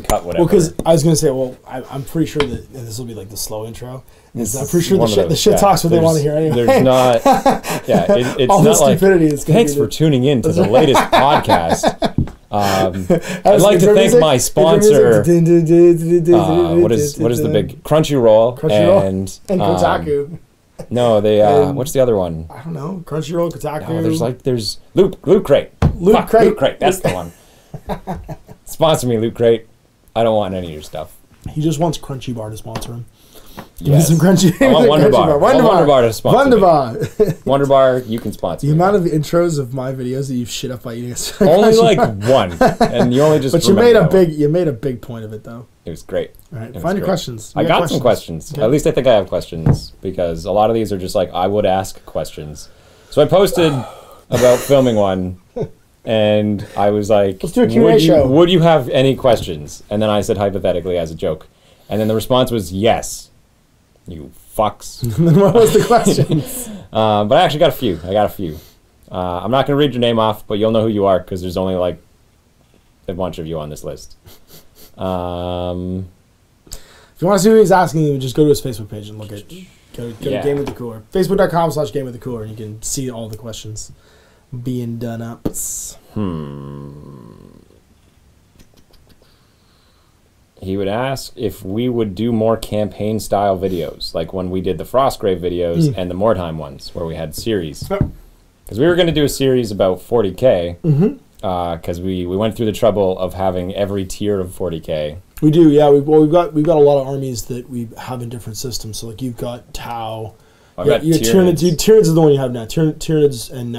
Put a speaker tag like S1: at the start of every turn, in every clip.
S1: cut whatever.
S2: Well, because I was gonna say, I'm pretty sure that this will be like the slow intro. I'm pretty sure the shit talks what they want to hear anyway.
S1: There's not, it's
S2: all
S1: not like.
S2: Thanks
S1: for tuning in to the latest podcast. I'd like to thank my sponsor. What is the big Crunchyroll and
S2: Kotaku?
S1: No, they. What's the other one?
S2: I don't know. Crunchyroll, Kotaku.
S1: No, there's Loot Crate. Loot Crate. That's the one. Sponsor me, Loot Crate. I don't want any of your stuff.
S2: He just wants Crunchy Bar to sponsor him.
S1: Yes.
S2: Some Crunchy.
S1: I want Wonder Bar. Wonder Bar to sponsor me. Wonder Bar, you can sponsor
S2: me.
S1: The
S2: amount of intros of my videos that you've shit up by eating a
S1: only like one, and you only just.
S2: But you made a big point of it though.
S1: It was great.
S2: All right, find your questions.
S1: I got some questions. Okay. At least I think I have questions because a lot of these are just like I would ask questions. So I posted about filming one. And I was like,
S2: let's do a Q&A show.
S1: Would you have any questions? And then I said hypothetically as a joke. And then the response was yes. You fucks.
S2: Then what was the questions?
S1: But I actually got a few. I'm not going to read your name off, but you'll know who you are because there's only like a bunch of you on this list.
S2: If you want to see who he's asking, you just go to his Facebook page and look at go to Game with the Cooler. Facebook.com/Game with the Cooler, and you can see all the questions being done up.
S1: He would ask if we would do more campaign style videos, like when we did the Frostgrave videos and the Mordheim ones, where we had series. Because we were going to do a series about 40k, because we went through the trouble of having every tier of 40k.
S2: We do, yeah. We've got a lot of armies that we have in different systems. So like you've got Tau. Tyranids is the one you have now. Tyranids and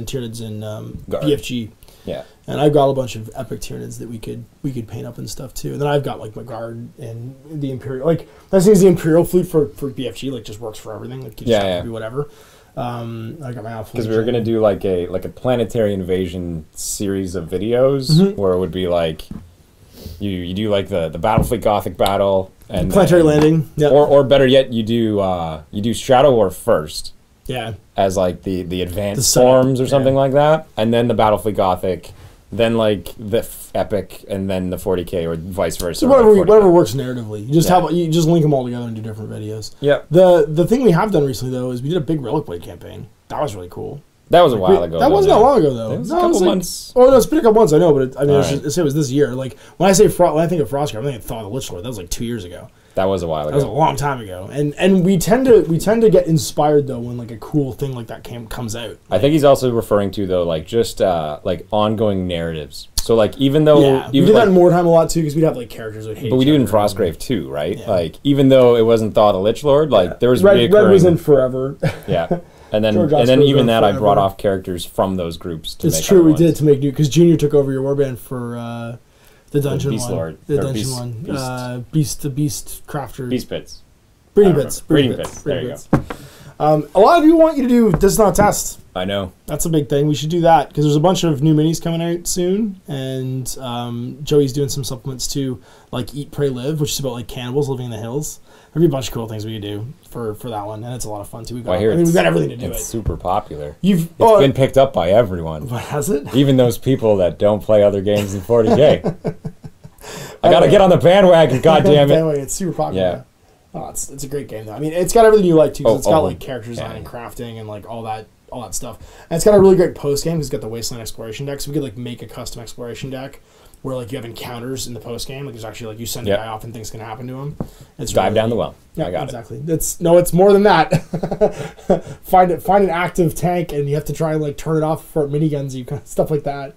S2: Tyranids and BFG.
S1: Yeah.
S2: And I've got a bunch of epic Tyranids that we could paint up and stuff too. And then I've got like my guard and the Imperial. Like that's the Imperial fleet for BFG. Like just works for everything. Like you just do whatever. I got my outfit.
S1: Because we were gonna do like a planetary invasion series of videos where it would be like you do like the Battlefleet Gothic battle. And
S2: planetary landing,
S1: or better yet, you do Shadow War first, as like the advanced forms or something like that, and then the Battlefleet Gothic, then like the epic, and then the 40k or vice versa.
S2: So whatever works narratively, you just link them all together and do different videos.
S1: Yeah.
S2: The thing we have done recently though is we did a big Relic Blade campaign. That was really cool.
S1: That was a while ago.
S2: That wasn't that long ago though.
S1: It was a couple months.
S2: Oh no, it's been a couple months. I know, but it was this year. Like when I think of Frostgrave, I'm thinking Thaw the Lich Lord. That was like 2 years ago.
S1: That was a while ago.
S2: That was a long time ago. And we tend to get inspired though when like a cool thing like that comes out.
S1: I think he's also referring to though like just like ongoing narratives. So like even though
S2: we did that in Mordheim a lot too because we'd have like characters that hate.
S1: But we do it in Frostgrave too, right? Yeah. Like even though it wasn't Thaw the Lich Lord, like there was
S2: Red was in forever.
S1: Yeah. And then even that, I brought off characters from those groups to make
S2: It's true, we did to make new, because Junior took over your warband for the dungeon
S1: Beast
S2: one.
S1: Lord.
S2: The dungeon one. Beast Crafter.
S1: Beast Pits.
S2: Breeding Pits.
S1: There you go.
S2: A lot of you want you to do Does Not Test.
S1: I know.
S2: That's a big thing. We should do that, because there's a bunch of new minis coming out soon, and Joey's doing some supplements too, like Eat, Pray, Live, which is about like cannibals living in the hills. There'd be a bunch of cool things we could do for that one, and it's a lot of fun too. We've got everything to do.
S1: It's super popular.
S2: It's
S1: been picked up by everyone.
S2: What, has it?
S1: Even those people that don't play other games than 40k. I gotta get on the bandwagon. God damn it!
S2: It's super popular. Yeah. Oh, it's a great game though. I mean, it's got everything you like too. Cause it's got like character design and crafting and like all that stuff. And it's got a really great post game. It's got the Wasteland Exploration deck, so we could like make a custom exploration deck where like you have encounters in the post game. Like there's actually like you send a guy off and things can happen to him. It's
S1: dive down the well.
S2: Yeah,
S1: I got
S2: exactly. It's more than that. Find an active tank and you have to try and like turn it off for miniguns. You stuff like that.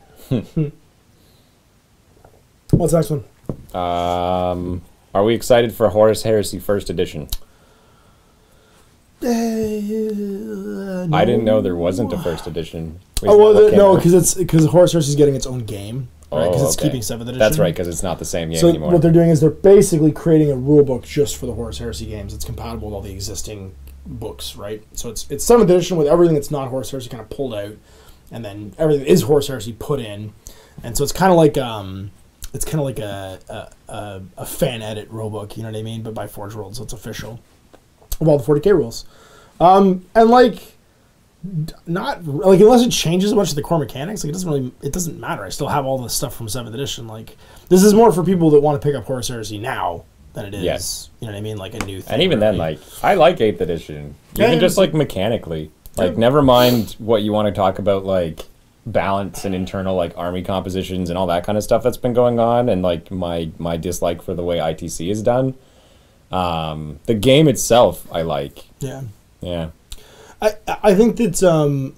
S2: What's the next one?
S1: Are we excited for Horus Heresy First Edition?
S2: No.
S1: I didn't know there wasn't a First Edition.
S2: No, because Horus Heresy is getting its own game. Right, because it's keeping 7th edition.
S1: That's right, because it's not the same game anymore.
S2: So what they're doing is they're basically creating a rule book just for the Horus Heresy games. It's compatible with all the existing books, right? So it's 7th edition with everything that's not Horus Heresy kind of pulled out, and then everything that is Horus Heresy put in, and so it's kind of like a fan edit rule book, you know what I mean? But by Forge World, so it's official of all the 40k rules, and like Not like unless it changes a bunch of the core mechanics, like it doesn't matter. I still have all the stuff from 7th edition. Like this is more for people that want to pick up Horus Heresy now than it is. Yes. You know what I mean? Like a new thing.
S1: And even then, like I like 8th edition, even just like mechanically. Like never mind what you want to talk about, like balance and internal like army compositions and all that kind of stuff that's been going on, and like my dislike for the way ITC is done. The game itself, I like.
S2: Yeah.
S1: Yeah.
S2: I think that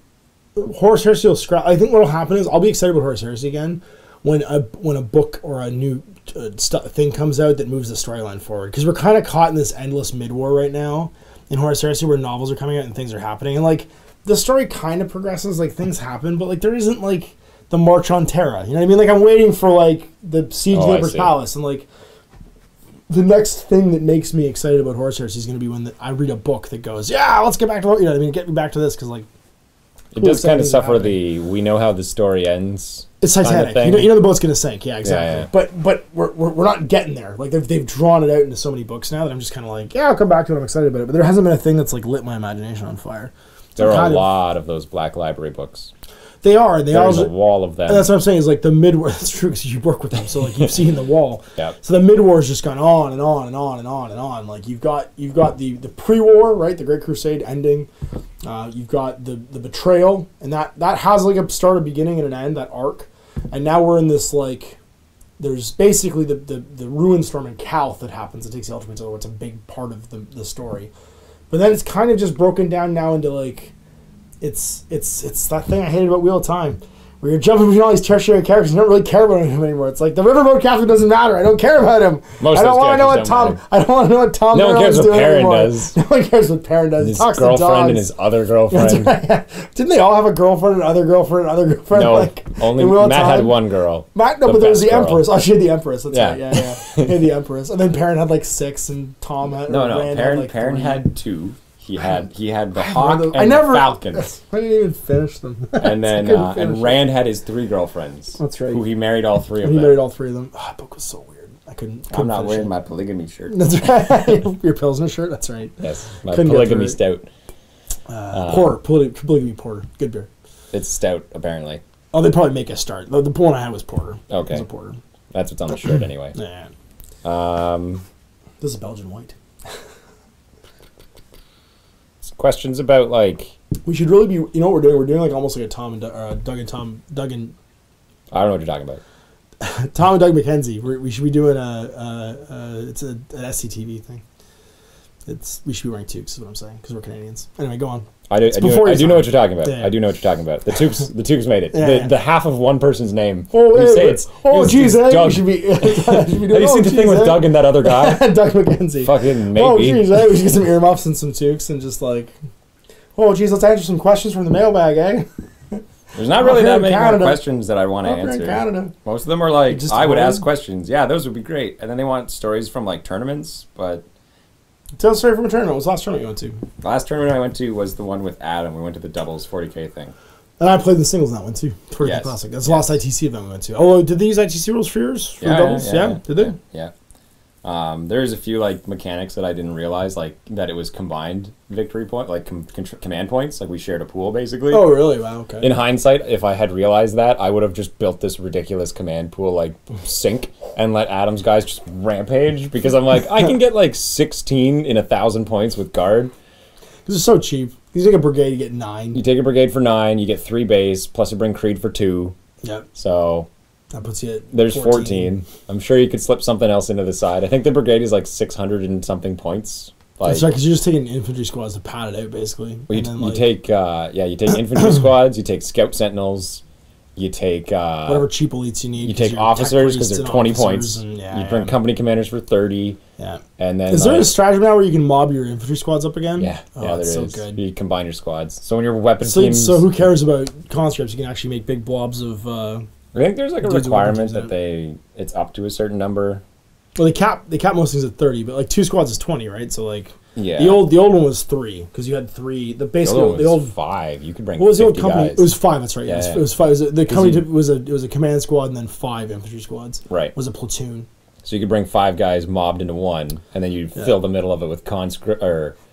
S2: Horus Heresy will scrap. I think what will happen is I'll be excited about Horus Heresy again when a book or a new thing comes out that moves the storyline forward, because we're kind of caught in this endless mid-war right now in Horus Heresy where novels are coming out and things are happening, and like the story kind of progresses, like things happen, but like there isn't like the March on Terra. You know what I mean? Like I'm waiting for like the Siege of the Emperor's Palace, and like the next thing that makes me excited about Horus Heresy is going to be when I read a book that goes, yeah, let's get back to, you know what I mean, get me back to this, because like
S1: it does kind of suffer we know how the story ends.
S2: It's Titanic. You know the boat's going to sink. Yeah, exactly. Yeah. But we're not getting there. Like they've drawn it out into so many books now that I'm just kind of like, yeah, I'll come back to it. I'm excited about it. But there hasn't been a thing that's like lit my imagination on fire.
S1: There are a lot of those Black Library books.
S2: They are.
S1: There's a wall of them.
S2: And that's what I'm saying is like the mid-war. That's true because you work with them, so like you've seen the wall.
S1: Yeah.
S2: So the mid-war has just gone on and on and on and on and on. Like you've got the pre-war, right, the Great Crusade ending. You've got the betrayal, and that has like a start, a beginning, and an end. That arc, and now we're in this like. There's basically the ruin storm in Calth that happens. It takes the Ultimate Zone. It's a big part of the story, but then it's kind of just broken down now into like. It's that thing I hated about Wheel of Time, where you're jumping between all these tertiary characters and you don't really care about him anymore. It's like the Riverboat captain doesn't matter. I don't care about him. I don't want to know what Tom.
S1: No one cares what Perrin does.
S2: No one cares what Perrin does.
S1: His girlfriend and his other girlfriend.
S2: Right. Didn't they all have a girlfriend and other girlfriend and other girlfriend?
S1: No,
S2: like,
S1: only Matt had one girl.
S2: But there was the Empress. Oh, she had the Empress. That's right. Yeah. He had the Empress, and then Perrin had like 6, and Tom had
S1: Perrin had 2. He had the Hawk and the Falcons.
S2: I didn't even finish them.
S1: And then and Rand had his 3 girlfriends.
S2: That's right.
S1: Who he married all 3 of them.
S2: He married all 3 of them. Oh, that book was so weird. I couldn't
S1: I'm not wearing my polygamy shirt.
S2: That's right. Your Pilsner shirt. That's right.
S1: Yes, my polygamy stout.
S2: Polygamy porter. Good beer.
S1: It's stout apparently.
S2: Oh, they probably make a start. The one I had was porter.
S1: Okay.
S2: It was a porter.
S1: That's what's on the shirt anyway.
S2: Yeah. This is Belgian white.
S1: Questions about like
S2: we should really be. You know what we're doing? We're doing like almost like a Doug and
S1: I don't know what you're talking about.
S2: Tom and Doug McKenzie. We should be doing it's an SCTV thing. We should be wearing toques. Is what I'm saying, because we're Canadians. Anyway, go on.
S1: I do know what you're talking about. Yeah. I do know what you're talking about. The toques made it. The half of one person's name.
S2: Jeez,
S1: Doug.
S2: Should be.
S1: Have you seen the thing with Doug and that other guy?
S2: Doug McKenzie.
S1: Fucking maybe.
S2: Oh jeez, we should get some earmuffs and some toques and just like, oh jeez, let's answer some questions from the mailbag, eh?
S1: There's not really that many more questions that I want to answer.
S2: In Canada.
S1: Most of them are like, I would ask questions. Yeah, those would be great. And then they want stories from like tournaments, but.
S2: Tell a story from a tournament. What was the last tournament you went
S1: to? The last tournament I went to was the one with Adam. We went to the doubles 40K thing.
S2: And I played the singles in that one too. 40K Classic. That's the last ITC event we went to. Oh, did they use ITC rules for yours? For doubles? Yeah. Did they?
S1: Yeah. There's a few like mechanics that I didn't realize, like that it was combined victory point, like command points. Like we shared a pool basically.
S2: Oh really? Wow. Okay.
S1: In hindsight, if I had realized that, I would have just built this ridiculous command pool like sync and let Adam's guys just rampage, because I'm like I can get like 16 in 1,000 points with guard.
S2: This is so cheap. You take a brigade, you get 9.
S1: You take a brigade for 9, you get 3 base plus you bring Creed for 2.
S2: Yep.
S1: So.
S2: That puts you at
S1: There's 14. I'm sure you could slip something else into the side. I think the brigade is like 600 and something points. Like,
S2: that's right, because you're just taking infantry squads to pad it out, basically.
S1: Well, you take infantry squads, you take scout sentinels, you take
S2: whatever cheap elites you need.
S1: You take officers because they're 20 points. And, you bring company commanders for 30.
S2: Yeah.
S1: And then
S2: is there a strategy now where you can mob your infantry squads up again?
S1: Yeah.
S2: Oh,
S1: yeah,
S2: that's
S1: there
S2: is. So good.
S1: You combine your squads. So when your weapon teams.
S2: So who cares about conscripts? You can actually make big blobs of.
S1: I think there's like a requirement that it's up to a certain number.
S2: Well, they cap most things at 30, but like 2 squads is 20, right? So like
S1: yeah,
S2: the old one was 3 because you had 3. The old
S1: 5. You could bring.
S2: What was the old
S1: 50
S2: company?
S1: guys.
S2: It was 5. That's right. Yeah, it was 5. The company it was a command squad and then 5 infantry squads.
S1: Right.
S2: It was a platoon.
S1: So you could bring 5 guys mobbed into one, and then you'd fill the middle of it with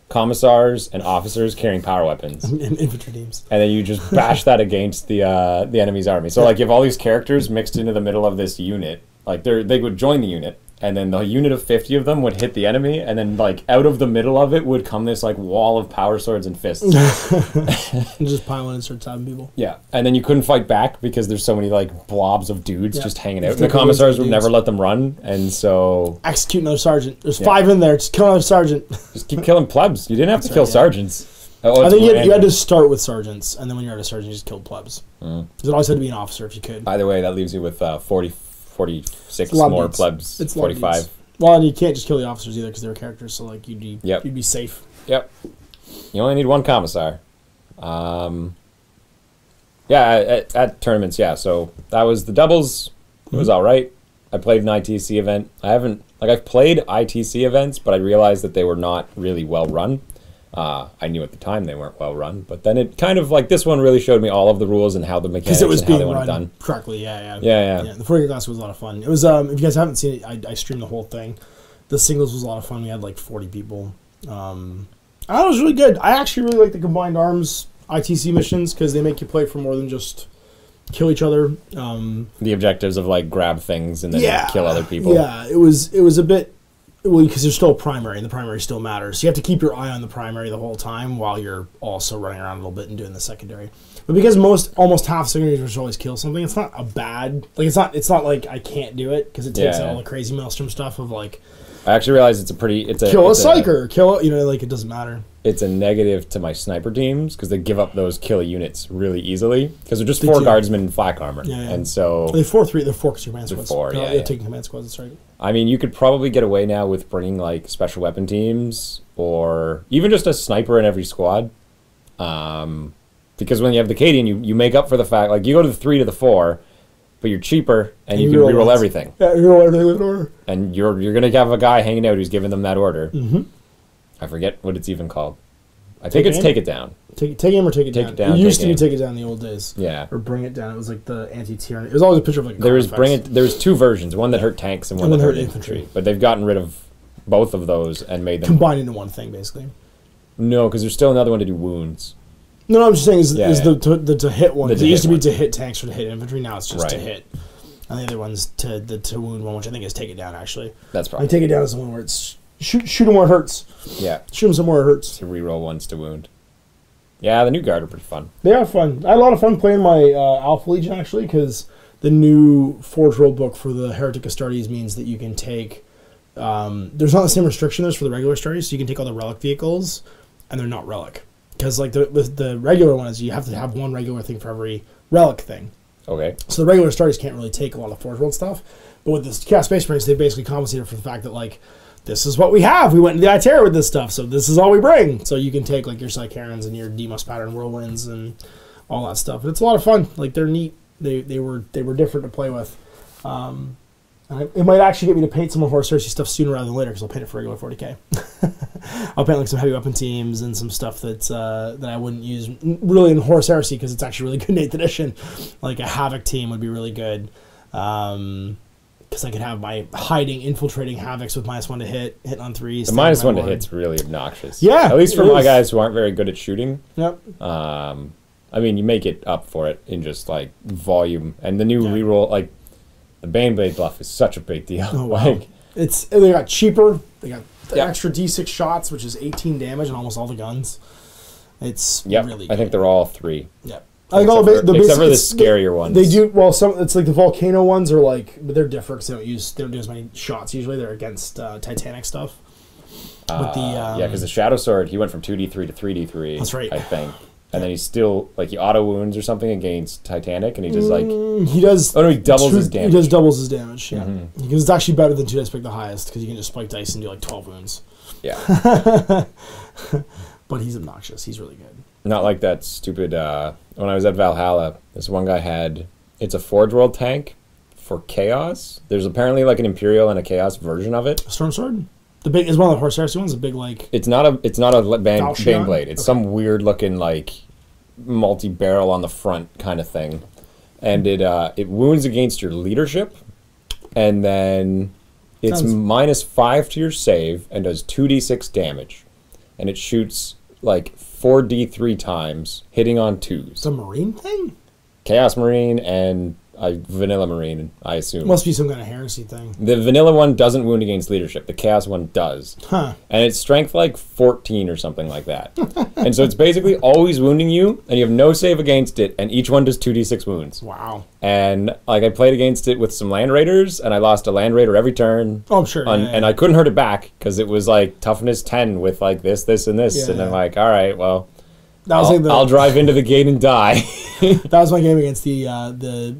S1: commissars and officers carrying power weapons.
S2: And infantry teams.
S1: And then you just bash that against the enemy's army. So like you have all these characters mixed into the middle of this unit. Like they would join the unit, and then the unit of 50 of them would hit the enemy, and then like out of the middle of it would come this like wall of power swords and fists.
S2: And just pile in and start stabbing people.
S1: Yeah, and then you couldn't fight back because there's so many like blobs of dudes just hanging out. The commissars would never let them run, and so
S2: execute another sergeant. There's 5 in there. Just kill another sergeant.
S1: Just keep killing plebs. You didn't have to kill sergeants.
S2: I think you had to start with sergeants, and then when you're at a sergeant, you just killed plebs. Because it always had to be an officer if you could.
S1: Either way, that leaves you with 46 more plebs. It's 45.
S2: Well, and you can't just kill the officers either because they're characters, so like you'd be safe.
S1: Yep. You only need 1 commissar. Yeah, at tournaments, yeah. So that was the doubles. It was all right. I played an ITC event. I've played ITC events, but I realized that they were not really well run. I knew at the time they weren't well run, but then it kind of like this one really showed me all of the rules and how the mechanics and how they want it done
S2: correctly. Yeah. The 40K Classic was a lot of fun. It was if you guys haven't seen it, I streamed the whole thing. The singles was a lot of fun. We had like 40 people. I thought it was really good. I actually really like the combined arms ITC missions because they make you play for more than just kill each other.
S1: The objectives of like grab things and then kill other people.
S2: Yeah, it was a bit. Well, because there's still a primary, and the primary still matters. So you have to keep your eye on the primary the whole time while you're also running around a little bit and doing the secondary. But because almost half secondaries always kill something, it's not a bad. Like it's not like I can't do it because it takes out all the crazy maelstrom stuff of like.
S1: I actually realized it's a
S2: kill a psyker, kill like it doesn't matter.
S1: It's a negative to my sniper teams because they give up those kill units really easily because they're just 4 guardsmen in flak armor, and so
S2: they're 4-3. They're 4 because your command squads.
S1: 4,
S2: taking command squads. That's right.
S1: I mean, you could probably get away now with bringing like special weapon teams or even just a sniper in every squad, because when you have the Cadian, you make up for the fact like you go to the 3 to the 4. But you're cheaper, and you can reroll everything.
S2: Yeah, you roll everything with an order.
S1: And you're gonna have a guy hanging out who's giving them that order. I forget what it's even called. I think it's take it down.
S2: Take him or take it down. It used to be take it down in the old days.
S1: Yeah.
S2: Or bring it down. It was like the anti-tyranny. It was always a picture of like.
S1: There was 2 versions. One that hurt tanks and one that hurt infantry. But they've gotten rid of both of those and made them
S2: combined into one thing, basically.
S1: No, because there's still another one to do wounds.
S2: No, I'm just saying is the to hit one. It used to be to hit tanks or to hit infantry. Now it's just to hit. And the other one's to wound one, which I think is take it down. Actually,
S1: that's probably.
S2: Take it down is the one where it's shoot them where it hurts.
S1: Yeah,
S2: shoot them somewhere it hurts.
S1: To reroll ones to wound. Yeah, the new guard are pretty fun. They
S2: are fun. I had a lot of fun playing my Alpha Legion actually because the new Forge World book for the Heretic Astartes means that you can take. There's not the same restriction there's for the regular Astartes, so you can take all the relic vehicles, and they're not relic. Because like the regular one is you have to have one regular thing for every relic thing.
S1: Okay.
S2: So the regular Astartes can't really take a lot of Forge World stuff. But with this Chaos Space Marines, they basically compensated for the fact that like this is what we have. We went into the Iterra with this stuff, so this is all we bring. So you can take like your Psycherans and your Demos Pattern Whirlwinds and all that stuff. And it's a lot of fun. Like they're neat. They were different to play with. It might actually get me to paint some more Horus Heresy stuff sooner rather than later because I'll paint it for regular 40K. I'll paint like some heavy weapon teams and some stuff that I wouldn't use really in Horus Heresy because it's actually really good in 8th edition. Like a Havoc team would be really good because I could have my infiltrating Havocs with -1 to hit on 3s.
S1: The -1 to hit's really obnoxious.
S2: Yeah,
S1: at least for my guys who aren't very good at shooting.
S2: Yep.
S1: I mean, you make it up for it in just like volume and the new reroll like. The Baneblade buff is such a big deal.
S2: Oh, wow. Like, they got cheaper. They got extra D6 shots, which is 18 damage on almost all the guns. It's really good.
S1: I think they're all 3.
S2: Yep.
S1: Except for the scarier ones.
S2: They do it's like the Volcano ones are like, but they're different because they don't do as many shots usually. They're against Titanic stuff.
S1: Because the Shadow Sword, he went from 2d3 to 3d3.
S2: That's right.
S1: I think. And then he's still like he auto wounds or something against Titanic, and he just like
S2: he does.
S1: Oh no, he doubles his damage.
S2: He does doubles his damage. Yeah, because it's actually better than 2 dice pick the highest because you can just spike dice and do like 12 wounds.
S1: Yeah,
S2: but he's obnoxious. He's really good.
S1: Not like that stupid. When I was at Valhalla, this one guy it's a Forge World tank for Chaos. There's apparently like an Imperial and a Chaos version of it.
S2: Storm Sword. The big is one of the Horus Heresy ones. The big like.
S1: It's not a Baneblade. It's some weird looking like multi-barrel on the front kind of thing, and it wounds against your leadership, and then it's -5 to your save and does 2d6 damage, and it shoots like 4d3 times, hitting on 2s.
S2: It's a Marine thing?
S1: Chaos Marine and Vanilla Marine, I assume.
S2: It must be some kind of heresy thing.
S1: The Vanilla one doesn't wound against leadership. The Chaos one does.
S2: Huh.
S1: And it's strength like 14 or something like that. And so it's basically always wounding you, and you have no save against it, and each one does 2d6 wounds.
S2: Wow.
S1: And like I played against it with some Land Raiders, and I lost a Land Raider every turn.
S2: Oh, I'm sure.
S1: And I couldn't hurt it back, because it was like toughness 10 with like this, and this.
S2: Yeah,
S1: and I'm like, all right, well,
S2: that was
S1: I'll drive into the gate and die.
S2: That was my game against the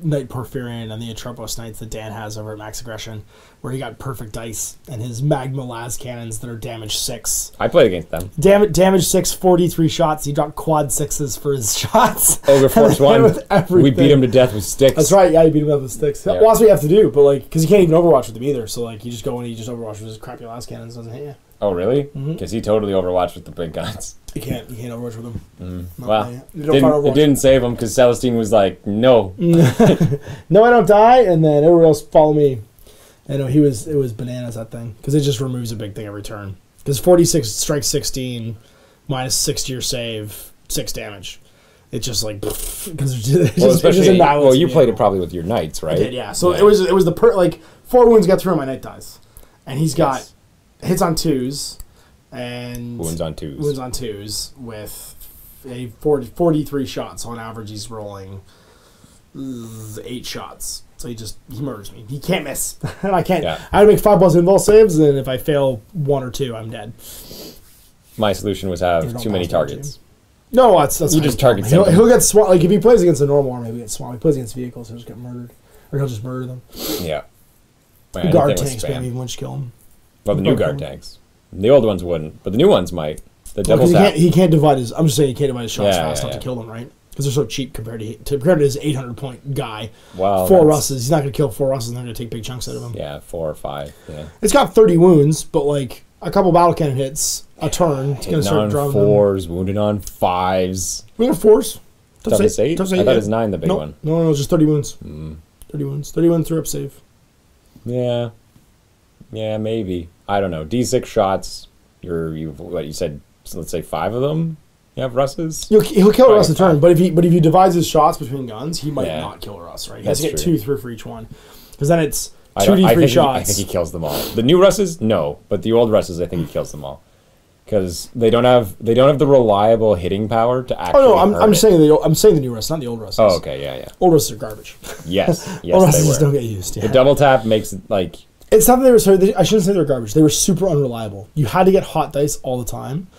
S2: Knight Porphyrion and the Atropos Knights that Dan has over at Max Aggression, where he got perfect dice and his Magma las cannons that are damage 6.
S1: I played against them.
S2: Damage 6, 43 shots. He dropped quad 6s for his shots.
S1: Ogre Force 1. We beat him to death with sticks.
S2: That's right. Yeah, you beat him up with sticks. Yeah. Well, that's what you have to do, but like, because you can't even Overwatch with them either. So like, you just go in and you just Overwatch with his crappy las cannons. Doesn't hit you.
S1: Oh really? Because he totally Overwatched with the big guns.
S2: You can't Overwatch with them.
S1: Well, it didn't save him because Celestine was like, no.
S2: No, I don't die, and then everyone else follow me. I know it was bananas, that thing, because it just removes a big thing every turn. Because 46 strikes 16, minus 6 to your save, 6 damage. It's just like, because
S1: you played it probably with your knights, right?
S2: I did, yeah. So it was like 4 wounds got through on my knight dice, and he's got hits on 2s and
S1: wounds on 2s
S2: with a 43 shots. So on average, he's rolling 8 shots. So he murders me. He can't miss, and I can't. Yeah. I have to make 5+ invul saves, and if I fail 1 or 2, I'm dead.
S1: My solution was have too many targets.
S2: No, that's
S1: you just target.
S2: He'll get swat. Like if he plays against a normal army, he'll get swat. If he plays against vehicles, he'll just get murdered, or he'll just murder them.
S1: Yeah.
S2: Guard tanks, maybe even kill him.
S1: Well, the new guard tanks. The old ones wouldn't, but the new ones might. The double tap.
S2: He can't divide his. I'm just saying he can't divide his shots fast enough to kill them, right? Because they're so cheap compared to his 800-point guy.
S1: Wow.
S2: 4 Russes. He's not going to kill 4 Russes, and they're going to take big chunks out of him.
S1: Yeah, 4 or 5. Yeah.
S2: It's got 30 wounds, but like a couple battle cannon hits a turn. It's going to start driving
S1: 4s, wounded on 5s.
S2: Wounded 4s.
S1: Does 8? I thought it was 9, the big one.
S2: No, it's just 30 wounds. 30 wounds. 30 wounds through up save.
S1: Yeah. Yeah, maybe. I don't know. D6 shots. What you said? So let's say 5 of them. You have Russes.
S2: He'll kill a Russ a turn, but if he divides his shots between guns, he might not kill a Russ. Right? He has to get 2, 3 for each one, because then it's 2d3 shots.
S1: I think he kills them all. The new Russes, no, but the old Russes, I think he kills them all, because they don't have the reliable hitting power to actually.
S2: Oh no, I'm saying the new Russes, not the old Russes.
S1: Oh okay, yeah.
S2: Old Russes are garbage.
S1: Yes,
S2: old Russes don't get used. Yeah.
S1: The double tap makes it like.
S2: It's not that they were sorry. I shouldn't say they were garbage. They were super unreliable. You had to get hot dice all the time.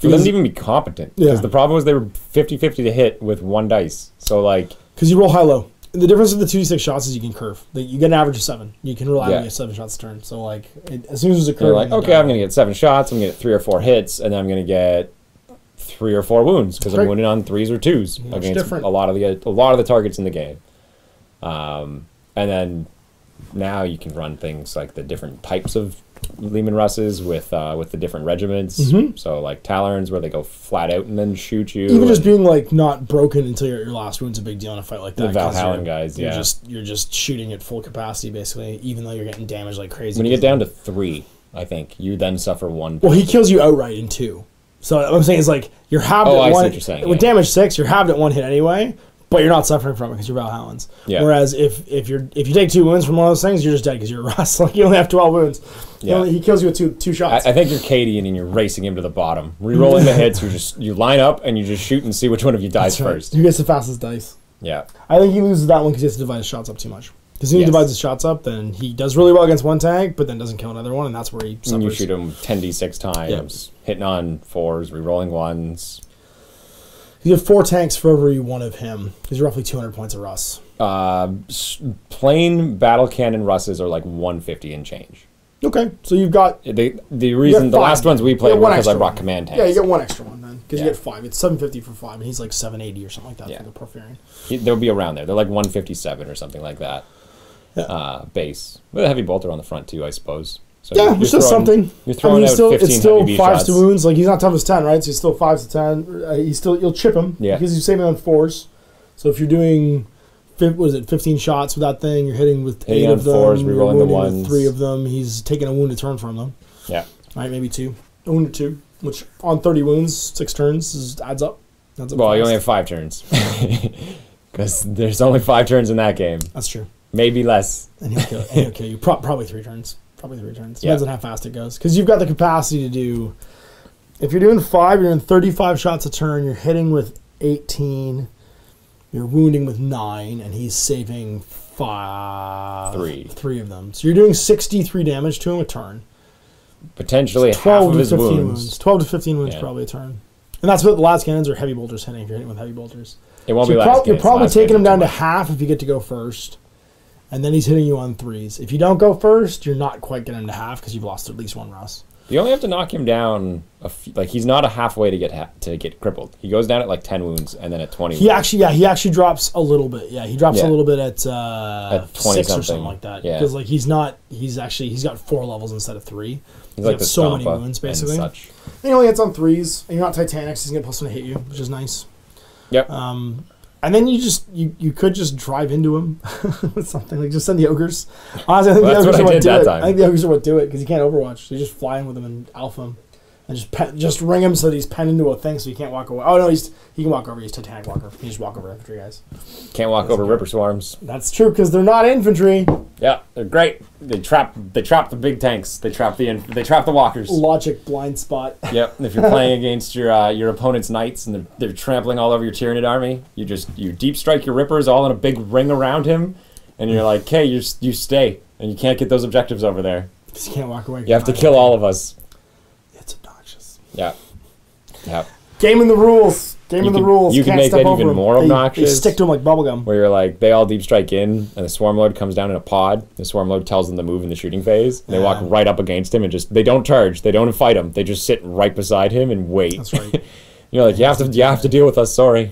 S1: It doesn't even be competent. Because the problem was they were 50-50 to hit with 1 dice. So like...
S2: Because you roll high-low. The difference with the 2d6 shots is you can curve. You get an average of 7. You can reliably get 7 shots a turn. So like, as soon as there's a curve...
S1: You're like, okay, I'm going to get 7 shots. I'm going to get 3 or 4 hits. And then I'm going to get 3 or 4 wounds. Because I'm wounded on 3s or 2s. Against a lot of the targets in the game. And then now you can run things like the different types of Lehman Russes with the different regiments. So like Talons where they go flat out and then shoot you.
S2: Even just being like not broken until your last wound's a big deal in a fight like that.
S1: The Valhallan guys,
S2: you're just shooting at full capacity basically, even though you're getting damaged like crazy.
S1: When you get down to 3, I think you then suffer 1.
S2: Well, he kills you outright in 2. So what I'm saying is like you're halved at 1.
S1: What you're saying,
S2: with damage 6, you're halved at 1 hit anyway. But you're not suffering from it because you're Valhallans. Yeah. Whereas if you take 2 wounds from one of those things, you're just dead because you're a Russ. Like you only have 12 wounds. Yeah. He kills you with two shots.
S1: I think you're Cadian and you're racing him to the bottom. Rerolling the hits, you line up and you just shoot and see which one of you dies first.
S2: Who gets the fastest dice?
S1: Yeah.
S2: I think he loses that one because he has to divide his shots up too much. Because when he divides his shots up, then he does really well against one tank, but then doesn't kill another one, and that's where he suffers.
S1: And you shoot him 10d6 times, hitting on 4s, rerolling 1s.
S2: You have 4 tanks for every one of him. He's roughly 200 points of Russ.
S1: Plain battle cannon Russes are like 150 and change.
S2: Okay, so you've got...
S1: The reason the last ones we played were because I brought command tanks.
S2: Yeah, you get 1 extra one then. Because you get 5. It's 750 for 5, and he's like 780 or something like that for the Porphyrion.
S1: They'll be around there. They're like 157 or something like that. Base. With a heavy bolter on the front too, I suppose. So
S2: which does something.
S1: You're throwing out 15
S2: it's still
S1: heavy
S2: 5s
S1: shots.
S2: to wounds. Like he's not tough as 10, right? So he's still 5s to 10. You'll chip him because he's saving on 4s. So if you're doing 15 shots with that thing, you're hitting with 8 of them.
S1: 4s, rerolling the 1s.
S2: With 3 of them, he's taking a wounded turn from them.
S1: Yeah.
S2: Right, maybe 2. A wounded 2. which on 30 wounds, 6 turns adds up.
S1: Well, you only have 5 turns. Because there's only 5 turns in that game.
S2: That's true.
S1: Maybe less.
S2: And he'll kill you. Probably 3 turns. Depends on how fast it goes. Because you've got the capacity to do... If you're doing 5, you're doing 35 shots a turn. You're hitting with 18. You're wounding with 9. And he's saving 3 of them. So you're doing 63 damage to him a turn.
S1: Potentially half of his wounds.
S2: 12 to 15 wounds probably a turn. And that's what the last cannons or heavy bolters hitting if you're hitting with heavy bolters.
S1: It won't be last
S2: You're probably taking him down to half if you get to go first. And then he's hitting you on 3s. If you don't go first, you're not quite getting him to half because you've lost at least 1 Russ.
S1: You only have to knock him down. He's not a halfway to get crippled. He goes down at like 10 wounds and then at 20.
S2: He actually drops a little bit. Yeah, he drops a little bit at 20 6 or something like that. Yeah, because like he's got 4 levels instead of 3.
S1: He's like
S2: so many wounds basically. And he only hits on 3s. And you're not Titanic, so he's gonna +1 to hit you, which is nice.
S1: Yep.
S2: And then you could just drive into him with something like just send the ogres. Honestly, I think the ogres are what do it. I think the ogres are what do it because you can't Overwatch. So you just fly in with him and alpha him, and just ring him so that he's penned into a thing so he can't walk away. Oh no, he can walk over. He's Titanic walker. He can just walk over infantry guys.
S1: Can't walk over Ripper Swarms.
S2: That's true because they're not infantry.
S1: Yeah, they're great. They trap the big tanks. They trap the walkers.
S2: Logic blind spot.
S1: Yep. And if you're playing against your opponent's knights and they're trampling all over your Tyranid army, you deep strike your Rippers all in a big ring around him, and you're like, "Okay, you stay, and you can't get those objectives over there.
S2: You can't walk away.
S1: You have to kill all of us."
S2: It's obnoxious.
S1: Yeah. Yeah.
S2: Game in the rules.
S1: You can make that even more obnoxious.
S2: They stick to them like bubblegum.
S1: Where you're like, they all deep strike in, and the Swarm Lord comes down in a pod. The Swarm Lord tells them to move in the shooting phase. And they walk right up against him and they don't charge. They don't fight him. They just sit right beside him and wait.
S2: That's right.
S1: You're like, you have to deal with us. Sorry.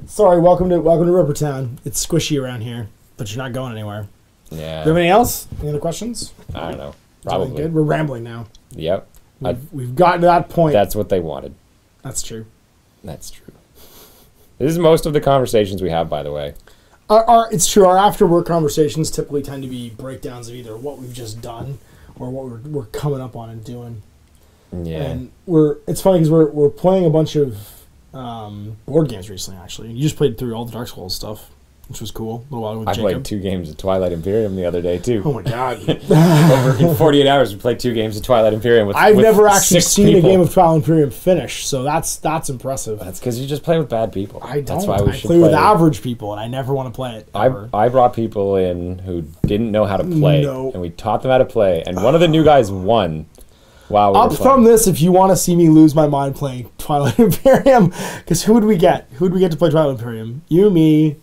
S2: Sorry. Welcome to Rivertown. It's squishy around here, but you're not going anywhere.
S1: Yeah.
S2: Do you have anything else? Any other questions?
S1: I don't know. Probably.
S2: Good. We're rambling now.
S1: Yep.
S2: We've gotten to that point.
S1: That's what they wanted.
S2: That's true.
S1: That's true. This is most of the conversations we have, by the way.
S2: It's true. Our after-work conversations typically tend to be breakdowns of either what we've just done or what we're coming up on and doing.
S1: Yeah.
S2: And it's funny because we're playing a bunch of board games recently, actually. You just played through all the Dark Souls stuff, which was cool. A little while with Jacob.
S1: I played 2 games of Twilight Imperium the other day, too.
S2: Oh, my God.
S1: Over in 48 hours, we played 2 games of Twilight Imperium with
S2: I've never actually seen
S1: people.
S2: a game of Twilight Imperium finish, so that's impressive.
S1: That's because you just play with bad people.
S2: I don't.
S1: That's why we
S2: I
S1: should
S2: play with average people, and I never want to play it.
S1: I brought people in who didn't know how to play, and we taught them how to play, and one of the new guys won. Wow.
S2: Up from this, if you want to see me lose my mind playing Twilight Imperium, because who would we get? Who would we get to play Twilight Imperium? You, me.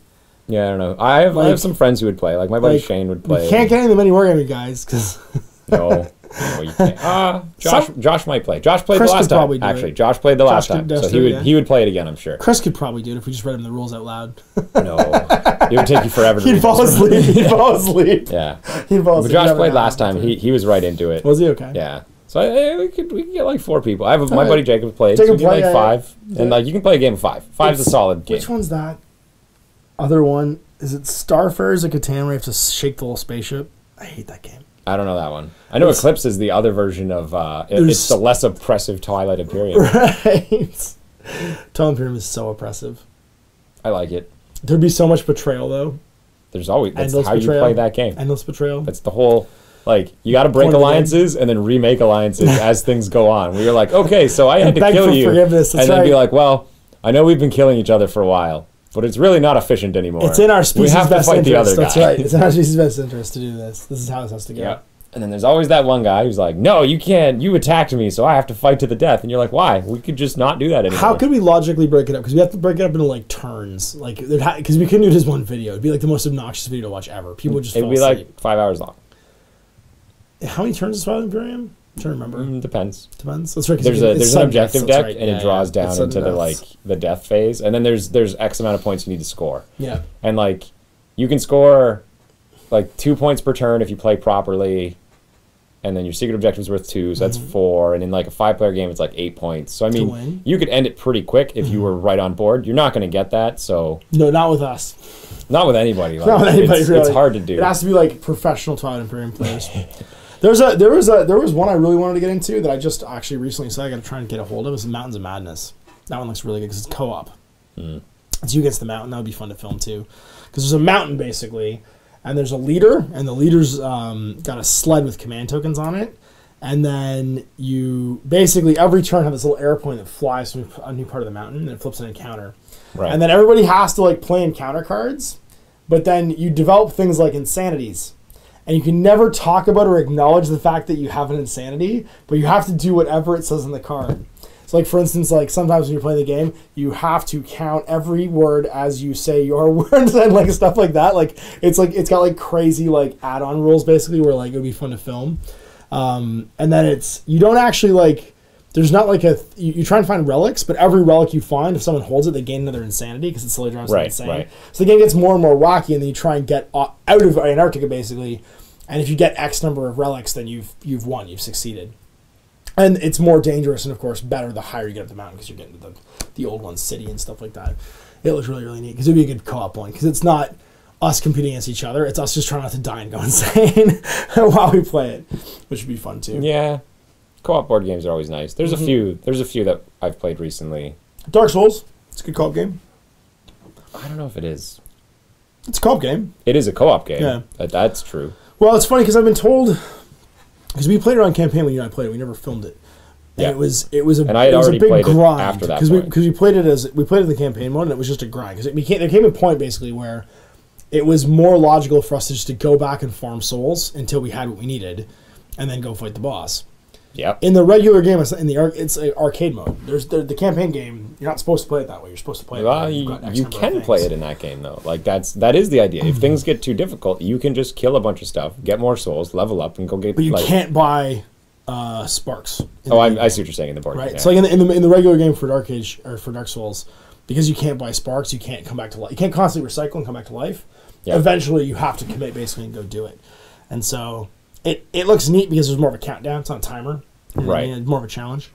S1: Yeah, I don't know. I have some friends who would play. Like my buddy Shane would play.
S2: You can't get any of them anymore, guys. Cause
S1: no, you can't. Josh might play. Josh played
S2: Chris
S1: the last time.
S2: Actually,
S1: Josh played the last time, so he would play it again. I'm sure.
S2: Chris could probably do it if we just read him the rules out loud.
S1: No, it would take you forever.
S2: He'd fall asleep. He'd fall asleep.
S1: Yeah,
S2: he'd fall asleep.
S1: But Josh played last time. He was right into it.
S2: Was he okay?
S1: Yeah. So we could get like 4 people. I have my buddy Jacob played. So we can like 5, and like you can play a game of 5. 5's a solid game.
S2: Which one's that? Other one. Is it Starfarers of Catan where you have to shake the little spaceship? I hate that game.
S1: I don't know that one. I know Eclipse is the other version of... it's the less oppressive Twilight Imperium.
S2: Right. Twilight Imperium is so oppressive.
S1: I like it.
S2: There'd be so much betrayal, though.
S1: There's always... That's how you play that game.
S2: Endless betrayal.
S1: That's the whole... Like, you got to break alliances and then remake alliances as things go on. Where you're like, okay, so I had to kill you.
S2: Forgiveness.
S1: And then be like, well, I know we've been killing each other for a while. But it's really not efficient anymore.
S2: It's in our species' best interest.
S1: We have to fight the other guy.
S2: That's right. It's in our species' best interest to do this. This is how this has to go.
S1: Yeah. And then there's always that one guy who's like, no, you can't. You attacked me, so I have to fight to the death. And you're like, why? We could just not do that anymore.
S2: How could we logically break it up? Because we have to break it up into like turns. Like, because we couldn't do it as one video. It'd be like the most obnoxious video to watch ever. People would just fall asleep.
S1: It'd be like 5 hours long.
S2: How many turns is Twilight Imperium? I'm trying to remember.
S1: Depends.
S2: That's right.
S1: There's an objective deck, and it draws down into the death phase, and then there's X amount of points you need to score.
S2: Yeah.
S1: And like, you can score like 2 points per turn if you play properly, and then your secret objective is worth 2, so that's 4. And in like a 5-player game, it's like 8 points. So I mean, you could end it pretty quick if you were right on board. You're not going to get that, so
S2: no, not with us.
S1: Not with anybody. Like,
S2: not with anybody. Really.
S1: It's hard to do.
S2: It has to be like professional Twilight Imperium players. There was one I really wanted to get into that I just actually recently said I got to try and get a hold of. It's Mountains of Madness. That one looks really good because it's co-op. It's you against the mountain. That would be fun to film too, because there's a mountain basically, and there's a leader, and the leader's got a sled with command tokens on it, and then you basically every turn have this little airplane that flies from a new part of the mountain and it flips an encounter, and then everybody has to like play encounter cards, but then you develop things like insanities. And you can never talk about or acknowledge the fact that you have an insanity, but you have to do whatever it says in the card. So, like, for instance, like, sometimes when you're playing the game, you have to count every word as you say your words and, like, stuff like that. Like, it's got, like, crazy, like, add-on rules, basically, where, like, it would be fun to film. And then you don't actually, like, there's not, like, you try and find relics, but every relic you find, if someone holds it, they gain another insanity, because it slowly drives them insane. Right. So the game gets more and more wacky, and then you try and get out of Antarctica, basically. And if you get X number of relics, then you've won, you've succeeded. And it's more dangerous and, of course, better the higher you get up the mountain because you're getting to the old one city and stuff like that. It looks really, really neat because it would be a good co-op one because it's not us competing against each other. It's us just trying not to die and go insane while we play it, which would be fun, too.
S1: Yeah. Co-op board games are always nice. There's a few that I've played recently.
S2: Dark Souls. It's a good co-op game.
S1: I don't know if it is.
S2: It's a co-op game.
S1: It is a co-op game.
S2: Yeah.
S1: That's true.
S2: Well, it's funny because I've been told, because we played it on campaign when you and I played it, we never filmed it. And it was a big grind
S1: after that
S2: because we played it in the campaign mode and it was just a grind because there came a point basically where it was more logical for us to just to go back and farm souls until we had what we needed, and then go fight the boss.
S1: Yep.
S2: In the regular game, it's an arcade mode. There's the campaign game. You're not supposed to play it that way. You're supposed to play it.
S1: Well, you can play it in that game though. Like that is the idea. If things get too difficult, you can just kill a bunch of stuff, get more souls, level up, and go get.
S2: But you can't buy sparks.
S1: I see what you're saying in the board game.
S2: Right. So like in the regular game for Dark Souls, because you can't buy sparks, you can't come back to life. You can't constantly recycle and come back to life. Yep. Eventually, you have to commit basically and go do it. And so it looks neat because there's more of a countdown. It's not a timer.
S1: Right.
S2: It's more of a challenge.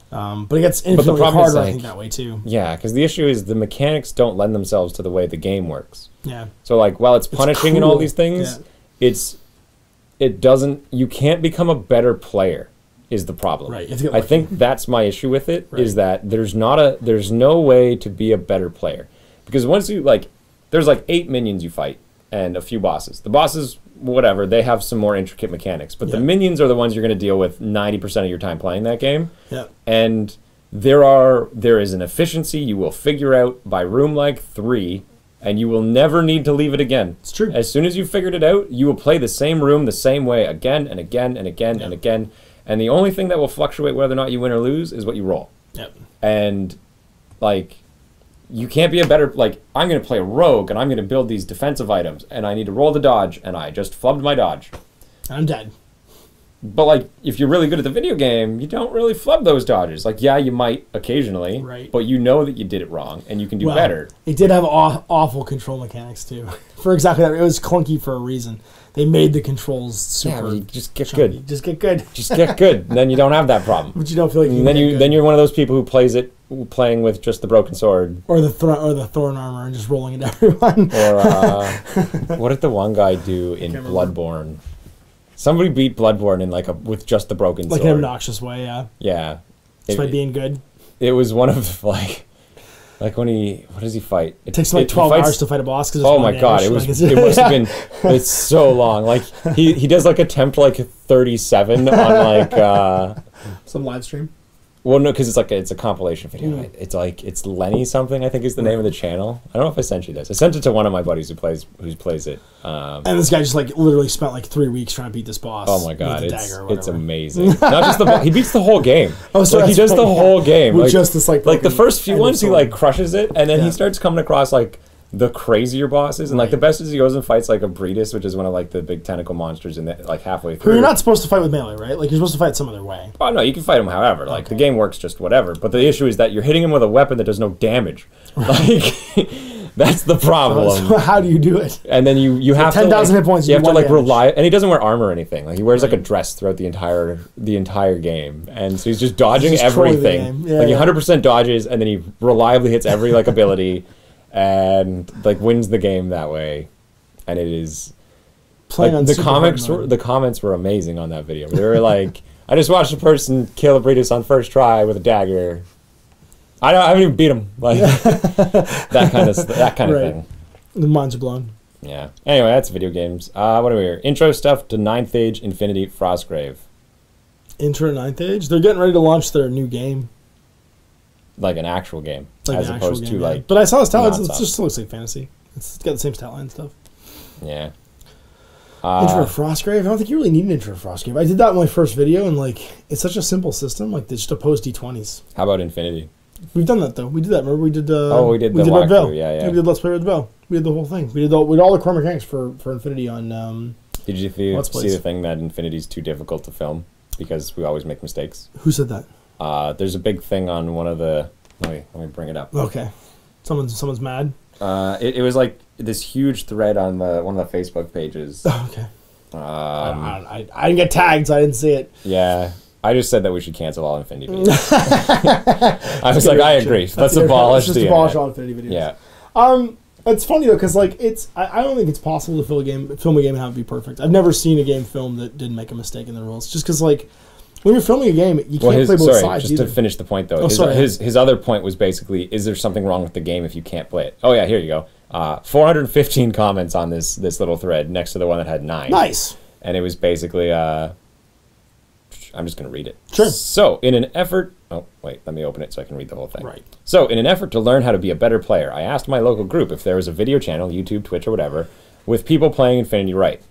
S2: But it gets infinitely harder, I think, that way, too.
S1: Yeah, because the issue is the mechanics don't lend themselves to the way the game works.
S2: Yeah.
S1: So, like, while it's punishing and all these things, you can't become a better player is the problem.
S2: Right.
S1: I think that's my issue with it, is that there's no way to be a better player. Because once you, like, there's, like, 8 minions you fight and a few bosses. The bosses, whatever, they have some more intricate mechanics. But the minions are the ones you're going to deal with 90% of your time playing that game.
S2: Yeah.
S1: And there is an efficiency you will figure out by room like 3, and you will never need to leave it again.
S2: It's true.
S1: As soon as you've figured it out, you will play the same room the same way again and again and again and again. And the only thing that will fluctuate whether or not you win or lose is what you roll.
S2: Yep.
S1: And, like, you can't be a better, like, I'm going to play a rogue, and I'm going to build these defensive items, and I need to roll the dodge, and I just flubbed my dodge.
S2: I'm dead.
S1: But, like, if you're really good at the video game, you don't really flub those dodges. Like, yeah, you might occasionally, but you know that you did it wrong, and you can do better.
S2: It did have awful control mechanics, too. For exactly that. It was clunky for a reason. They made the controls super.
S1: Yeah, just get good.
S2: Just get good.
S1: Just get good. Then you don't have that problem.
S2: But you don't feel like you
S1: then you're one of those people who plays it playing with just the broken sword.
S2: Or the thorn armor and just rolling into everyone.
S1: Or what did the one guy do in Bloodborne? Somebody beat Bloodborne in with just the broken sword.
S2: Like an obnoxious way, yeah.
S1: Yeah.
S2: Just by being good.
S1: It was one of like when what does he fight?
S2: It takes him 12 hours to fight a boss.
S1: Oh my god, it must have been, it's so long. Like he does like attempt 37 on
S2: some live stream.
S1: Well, no, because it's a compilation video. It's Lenny something, I think is the name of the channel. I don't know if I sent you this. I sent it to one of my buddies who plays it.
S2: And this guy just literally spent 3 weeks trying to beat this boss.
S1: Oh my god, it's amazing. Not just the boss, he beats the whole game.
S2: Oh, so
S1: he does the whole game.
S2: With just this
S1: the first few ones he crushes it, and then he starts coming across the crazier bosses, and the best is he goes and fights a Breedis, which is one of the big tentacle monsters in halfway through.
S2: But you're not supposed to fight with melee, right? You're supposed to fight some other way.
S1: Oh no, you can fight him however. The game works just whatever. But the issue is that you're hitting him with a weapon that does no damage. That's the problem.
S2: So how do you do it?
S1: And then you have
S2: 10,000 hit points.
S1: You have to rely, and he doesn't wear armor or anything. He wears a dress throughout the entire game, and so he's just dodging everything. He 100% dodges, and then he reliably hits every ability. And wins the game that way, and
S2: playing on
S1: the
S2: super
S1: comments
S2: hard mode.
S1: the comments were amazing on that video. They were like, I just watched a person kill a Breedus on first try with a dagger. I haven't even beat him. Like that kind of thing.
S2: The minds are blown.
S1: Yeah. Anyway, that's video games. What are we here? Intro stuff to 9th Age Infinity Frostgrave.
S2: Intro to 9th Age? They're getting ready to launch their new game.
S1: Like an actual game.
S2: Like
S1: as opposed to like...
S2: But I saw the stat lines. It just looks like fantasy. It's got the same stat line stuff.
S1: Yeah.
S2: Intro to Frostgrave? I don't think you really need an intro to Frostgrave. I did that in my first video, and like, it's such a simple system. Like, they just oppose D20s.
S1: How about Infinity?
S2: We've done that though. We did that. Remember we did.
S1: We did the
S2: Red Veil.
S1: Yeah.
S2: We did Let's Play Red Veil. We did the whole thing. We did all the core mechanics for Infinity on.
S1: Did you see the thing that Infinity's too difficult to film because we always make mistakes?
S2: Who said that?
S1: There's a big thing on one of the. Let me bring it up.
S2: Okay, someone's mad.
S1: It was like this huge thread on one of the Facebook pages.
S2: Oh, okay. I didn't get tagged, so I didn't see it.
S1: Yeah. I just said that we should cancel all Infinity videos. I was like, I agree. Let's abolish the
S2: abolish all Infinity videos.
S1: Yeah.
S2: It's funny though, because like I don't think it's possible to film a game and have it be perfect. I've never seen a game filmed that didn't make a mistake in the rules. Just because like when you're filming a game, you can't play both sides.
S1: Just to finish the point though,
S2: Oh,
S1: his other point was basically, is there something wrong with the game if you can't play it? Oh yeah, here you go. 415 comments on this little thread next to the one that had 9.
S2: Nice.
S1: And it was basically. I'm just going to read it.
S2: Sure.
S1: So, in an effort... Oh, wait, let me open it so I can read the whole thing.
S2: Right.
S1: So, in an effort to learn how to be a better player, I asked my local group if there was a video channel, YouTube, Twitch, or whatever, with people playing Infinity right,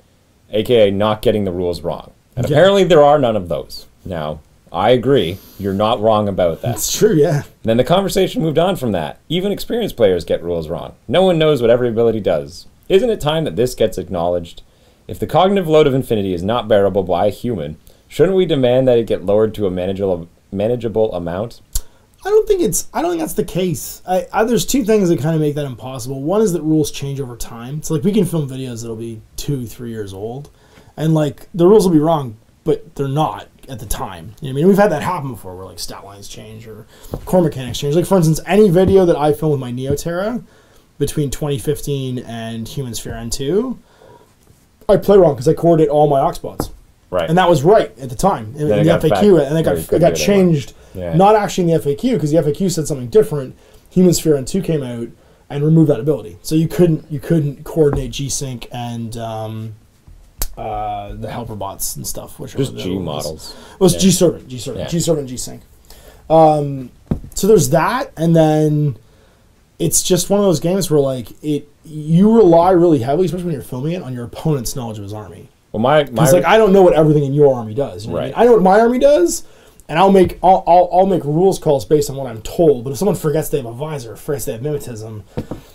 S1: a.k.a. not getting the rules wrong. And apparently there are none of those. Now, I agree. You're not wrong about that.
S2: That's true, yeah.
S1: And then the conversation moved on from that. Even experienced players get rules wrong. No one knows what every ability does. Isn't it time that this gets acknowledged? If the cognitive load of Infinity is not bearable by a human... Shouldn't we demand that it get lowered to a manageable amount?
S2: I don't think that's the case. There's two things that kind of make that impossible. One is that rules change over time. So like we can film videos that'll be 2-3 years old, and like the rules will be wrong, but they're not at the time. You know what I mean? We've had that happen before, where like stat lines change or core mechanics change. Like for instance, any video that I filmed with my Neoterra between 2015 and Human Sphere N2, I play wrong because I coordinate all my Oxbots.
S1: Right.
S2: And that was right at the time in the FAQ, and it got changed. Yeah. Not actually in the FAQ, because the FAQ said something different. Human Sphere N2 came out and removed that ability, so you couldn't coordinate G-Sync and the helper bots and stuff, which
S1: just G models.
S2: It was G-Servant, G-Servant, G-Sync. So there's that, and then it's just one of those games where like you rely really heavily, especially when you're filming it, on your opponent's knowledge of his army.
S1: Well,
S2: because like I don't know what everything in your army does. You know what I mean? I know what my army does, and I'll make rules calls based on what I'm told. But if someone forgets they have a visor, forgets they have mimetism,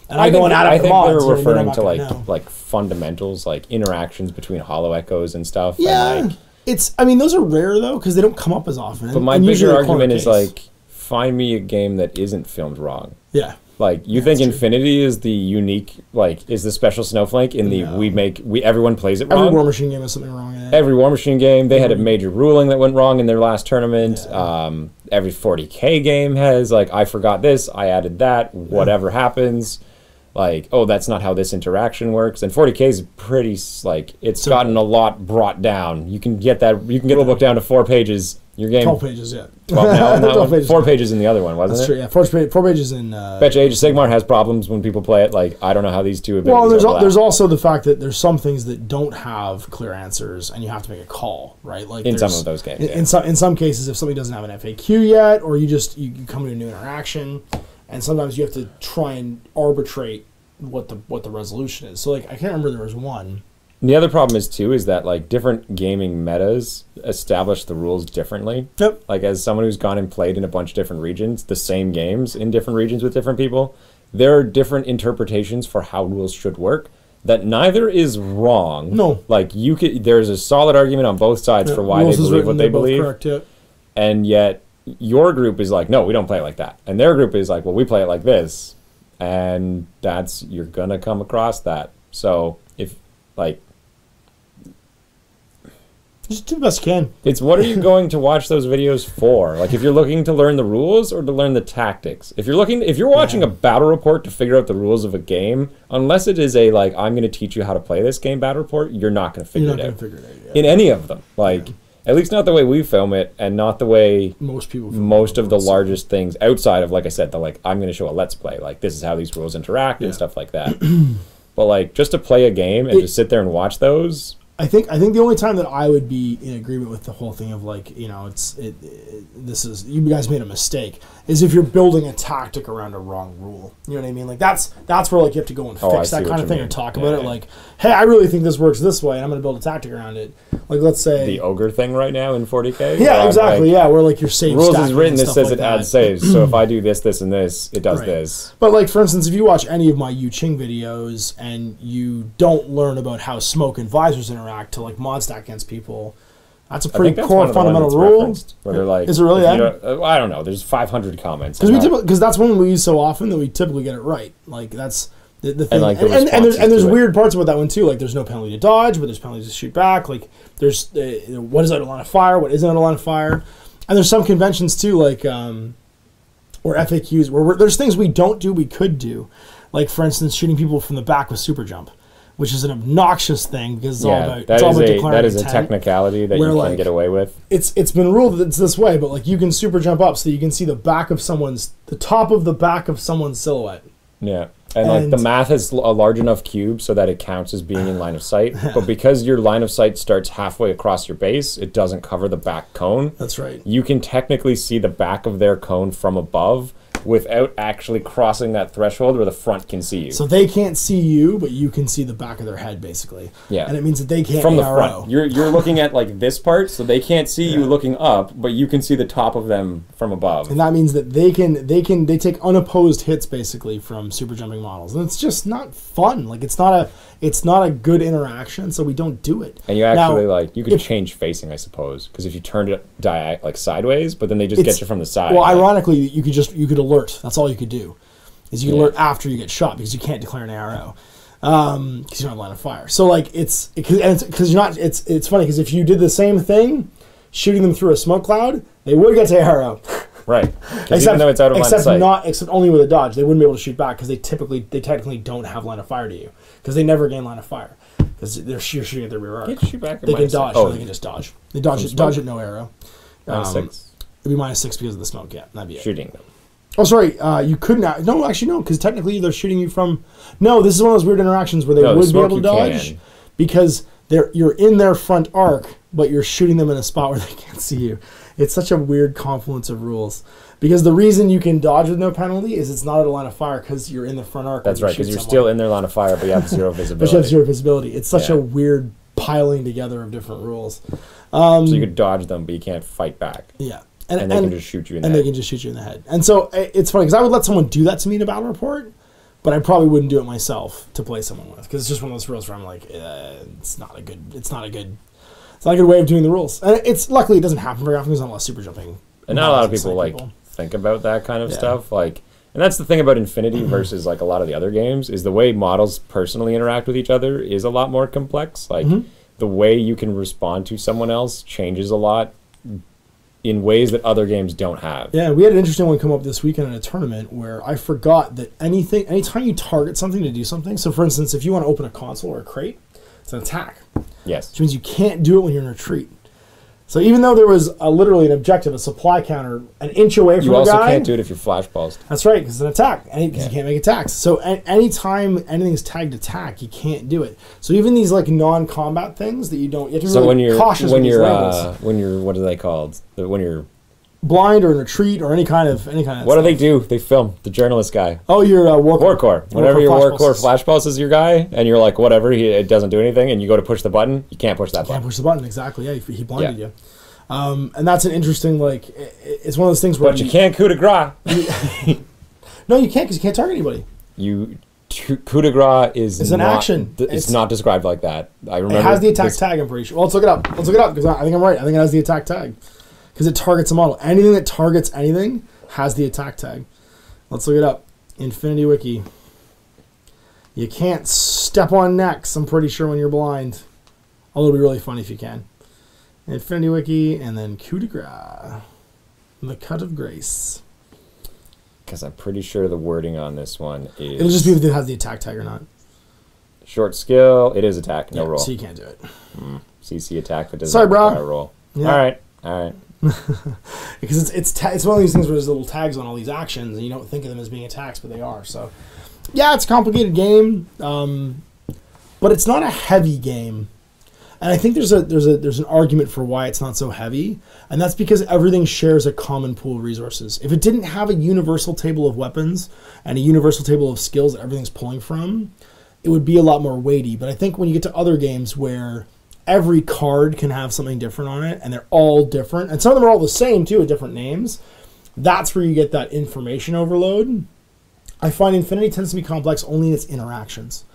S2: and I go and add up the mods,
S1: they were referring to like fundamentals, like interactions between holo echoes and stuff.
S2: Yeah,
S1: and like,
S2: I mean, those are rare though because they don't come up as often.
S1: But my bigger argument is like, find me a game that isn't filmed wrong.
S2: Yeah.
S1: Like, you think Infinity is the unique, like, is the special snowflake in the everyone plays it wrong?
S2: Every War Machine game has something wrong in it.
S1: Every War Machine game, they had a major ruling that went wrong in their last tournament. Yeah. Every 40K game has, like, I forgot this, I added that, whatever happens. Like, oh, that's not how this interaction works. And 40K is pretty, like, it's gotten a lot brought down. You can get the book down to 4 pages. Your game
S2: 12 pages, yeah.
S1: Well, no, 12 pages, 4 pages in the other one, wasn't
S2: That's
S1: it?
S2: True, yeah. 4 pages in...
S1: Bet you Age of Sigmar has problems when people play it. Like, I don't know how these two
S2: abilities there's also the fact that there's some things that don't have clear answers, and you have to make a call, right? Like
S1: in some of those games,
S2: in some cases, if somebody doesn't have an FAQ yet, or you come to a new interaction, and sometimes you have to try and arbitrate what the resolution is. So, like, I can't remember there was one...
S1: The other problem is that like different gaming metas establish the rules differently.
S2: Yep.
S1: Like as someone who's gone and played in a bunch of different regions, the same games in different regions with different people, there are different interpretations for how rules should work. That neither is wrong.
S2: No.
S1: Like there's a solid argument on both sides for why they believe what they believe.
S2: Correct, yeah.
S1: And yet your group is like, no, we don't play it like that. And their group is like, well, we play it like this. And you're gonna come across that. So if like
S2: Just do the best you can.
S1: It's what are you going to watch those videos for? Like, if you're looking to learn the rules or to learn the tactics. If you're watching a battle report to figure out the rules of a game, unless it is a like I'm going to teach you how to play this game battle report, you're not going to figure it out. In any of them, like at least not the way we film it, and not the way
S2: most people.
S1: Most of the largest things outside of, like I said, the like I'm going to show a let's play. Like this is how these rules interact and stuff like that. But like just to play a game and just sit there and watch those.
S2: I think the only time that I would be in agreement with the whole thing of like, you know, this is you guys made a mistake is if you're building a tactic around a wrong rule. You know what I mean? Like that's where like you have to go and fix that kind of thing and talk about it. Like, hey, I really think this works this way, and I'm going to build a tactic around it. Like let's say
S1: the ogre thing right now in 40K.
S2: Yeah, exactly. Like, where like your save
S1: rules is written that says it adds saves. So if I do this, this, and this, it does this.
S2: But like for instance, if you watch any of my Yu Ching videos and you don't learn about how smoke and visors interact to like mod stack against people, that's a pretty core fundamental rule.
S1: Where they're like,
S2: is it really that?
S1: I don't know. There's 500 comments.
S2: Because that's one we use so often that we typically get it right. Like that's the thing.
S1: And, like,
S2: and there's weird parts about that one too. Like there's no penalty to dodge, but there's penalties to shoot back. Like there's what is out of line of fire, what isn't out of line of fire, and there's some conventions too, like or FAQs where there's things we don't do we could do, like for instance shooting people from the back with super jump, which is an obnoxious thing because it's all about declaring
S1: that is a
S2: intent,
S1: technicality that you can get away with.
S2: It's been ruled that it's this way, but like you can super jump up so you can see the top of the back of someone's silhouette.
S1: Yeah. And like the math is a large enough cube so that it counts as being in line of sight. But because your line of sight starts halfway across your base, it doesn't cover the back cone.
S2: That's right.
S1: You can technically see the back of their cone from above without actually crossing that threshold where the front can see you.
S2: So they can't see you, but you can see the back of their head, basically.
S1: Yeah.
S2: And it means that they can't
S1: from the
S2: ARO.
S1: front. You're looking at like this part, so they can't see you looking up, but you can see the top of them from above.
S2: And that means that they take unopposed hits basically from super jumping models, and it's just not fun. Like it's not a good interaction, so we don't do it.
S1: And you actually you could change facing, I suppose, because if you turned it like sideways, but then they just get you from the side.
S2: Well, ironically, you could alert. That's all you could do, is you could alert after you get shot because you can't declare an ARO because you're not in line of fire. So like it's because you're not. It's funny because if you did the same thing, shooting them through a smoke cloud, they would get to ARO.
S1: Right. Even though it's out of line of sight.
S2: Except only with a dodge, they wouldn't be able to shoot back because they technically don't have line of fire to you because they never gain line of fire because you're shooting at their rear arc.
S1: They can shoot back.
S2: They can dodge. Oh, they can just dodge. They dodge at no arrow.
S1: -6.
S2: It'd be -6 because of the smoke. Yeah, that'd be it.
S1: Shooting them.
S2: Oh, sorry. You couldn't. No, actually, no, because technically they're shooting you from. No, this is one of those weird interactions where they would be able to dodge because you're in their front arc, but you're shooting them in a spot where they can't see you. It's such a weird confluence of rules. Because the reason you can dodge with no penalty is it's not at a line of fire because you're in the front arc.
S1: That's right, because you're still in their line of fire, but you have zero visibility.
S2: But you have zero visibility. It's such a weird piling together of different rules.
S1: So you could dodge them, but you can't fight back.
S2: Yeah.
S1: And they can just shoot you in the head.
S2: And they can just shoot you in the head. And so it's funny because I would let someone do that to me in a battle report, but I probably wouldn't do it myself to play someone with because it's just one of those rules where I'm like, it's not a good way of doing the rules. And luckily it doesn't happen very often because there's not a lot of super jumping.
S1: And not a lot of people think about that kind of stuff. Like, and that's the thing about Infinity versus like a lot of the other games is the way models personally interact with each other is a lot more complex. Like the way you can respond to someone else changes a lot in ways that other games don't have.
S2: Yeah, we had an interesting one come up this weekend in a tournament where I forgot that anytime you target something to do something, so for instance, if you want to open a console or a crate, it's an attack.
S1: Yes.
S2: Which means you can't do it when you're in retreat. So even though there was literally an objective, a supply counter, an inch away from the guy...
S1: You also can't do it if you're flash pulsed.
S2: That's right, because it's an attack, because you can't make attacks. So anytime anything's tagged attack, you can't do it. So even these like non-combat things that you don't... You have to be really cautious with these labels.
S1: When you're... What are they called? When you're...
S2: blind or in retreat or any kind of
S1: what do they do? They film the journalist guy.
S2: Oh, your Warcore.
S1: Whenever your Warcore flash pulses your guy, and you're like, whatever, it doesn't do anything, and you go to push the button, you can't push that button.
S2: Can't push the button, exactly. Yeah, he blinded you. And that's an interesting it's one of those things where
S1: you can't coup de grace.
S2: No, you can't because you can't target anybody.
S1: Coup de grace is
S2: an action.
S1: It's not described like that. I remember
S2: it has the attack tag. I'm pretty sure. Well, let's look it up. Because I think I'm right. I think it has the attack tag. Because it targets a model. Anything that targets anything has the attack tag. Let's look it up. Infinity Wiki. You can't step on necks, I'm pretty sure, when you're blind. Although it would be really funny if you can. Infinity Wiki, and then coup de grace. The cut of grace.
S1: Because I'm pretty sure the wording on this one is...
S2: It'll just be if it has the attack tag or not.
S1: Short skill. It is attack. No roll.
S2: So you can't do it.
S1: CC attack that doesn't
S2: Sorry, bro.
S1: require a roll.
S2: Yeah.
S1: All right.
S2: Because it's one of these things where there's little tags on all these actions, and you don't think of them as being attacks, but they are. So, yeah, it's a complicated game, but it's not a heavy game. And I think there's an argument for why it's not so heavy, and that's because everything shares a common pool of resources. If it didn't have a universal table of weapons and a universal table of skills that everything's pulling from, it would be a lot more weighty. But I think when you get to other games where every card can have something different on it, and they're all different, and some of them are all the same too with different names, that's where you get that information overload. I find Infinity tends to be complex only in its interactions,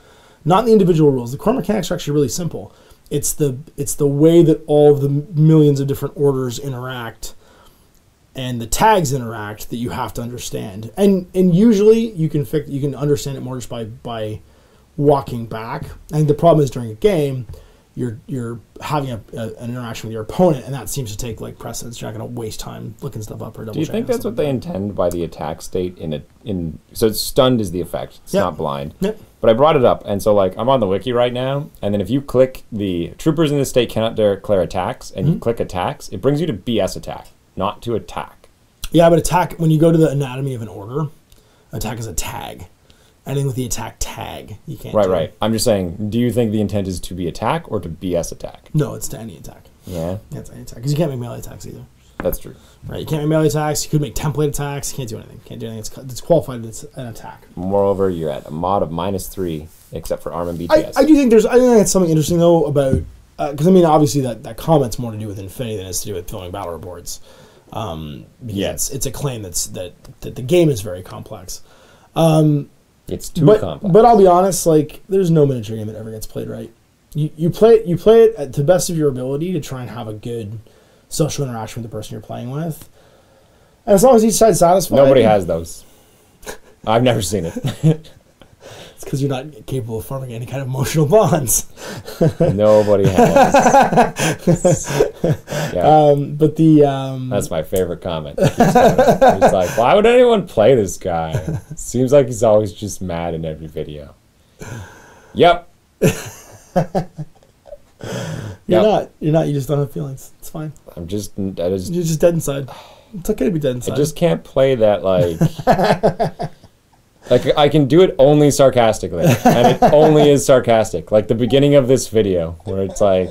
S2: not in the individual rules. The core mechanics are actually really simple. It's the way that all of the millions of different orders interact and the tags interact that you have to understand. And usually you can understand it more just by walking back. I think the problem is during a game, you're having an interaction with your opponent, and that seems to take like precedence. You're not going to waste time looking stuff up or double.
S1: Do you think that's what they intend by the attack state so it's stunned is the effect. It's not blind.
S2: Yep.
S1: But I brought it up, and so like I'm on the wiki right now, and then if you click the troopers in this state cannot declare attacks, and you click attacks, it brings you to BS attack, not to attack.
S2: Yeah, but attack, when you go to the anatomy of an order, attack is a tag. Anything with the attack tag, you can't do.
S1: Right. I'm just saying, do you think the intent is to be attack or to BS attack?
S2: No, it's to any attack.
S1: Yeah?
S2: Yeah, it's any attack. Because you can't make melee attacks either.
S1: That's true.
S2: Right, you can't make melee attacks. You could make template attacks. You can't do anything. Can't do anything. It's qualified as an attack.
S1: Moreover, you're at a mod of -3, except for ARM and BTS.
S2: I do think that's something interesting, though, about... Because, I mean, obviously, that comment's more to do with Infinity than it's to do with filming battle reports. Yes. It's a claim that the game is very complex.
S1: It's too complex.
S2: But I'll be honest, like, there's no miniature game that ever gets played right. You play it at the best of your ability to try and have a good social interaction with the person you're playing with. And as long as each side's satisfied...
S1: Nobody has those. I've never seen it.
S2: It's because you're not capable of forming any kind of emotional bonds.
S1: Nobody has. Yeah.
S2: But the...
S1: That's my favorite comment. It's like, why would anyone play this guy? Seems like he's always just mad in every video. Yep.
S2: You're not. You just don't have feelings. It's fine.
S1: You're just
S2: dead inside. It's okay to be dead inside.
S1: I just can't play that, like... Like, I can do it only sarcastically, and it only is sarcastic. Like the beginning of this video, where it's like,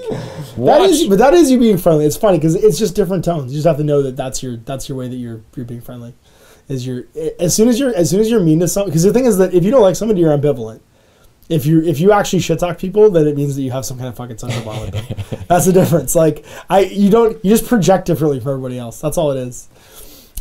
S2: but that is you being friendly. It's funny because it's just different tones. You just have to know that that's your way that you're being friendly. As soon as you're mean to someone, because the thing is that if you don't like somebody, you're ambivalent. If you actually shit talk people, then it means that you have some kind of fucking social bond with them. That's the difference. Like you just project differently from everybody else. That's all it is.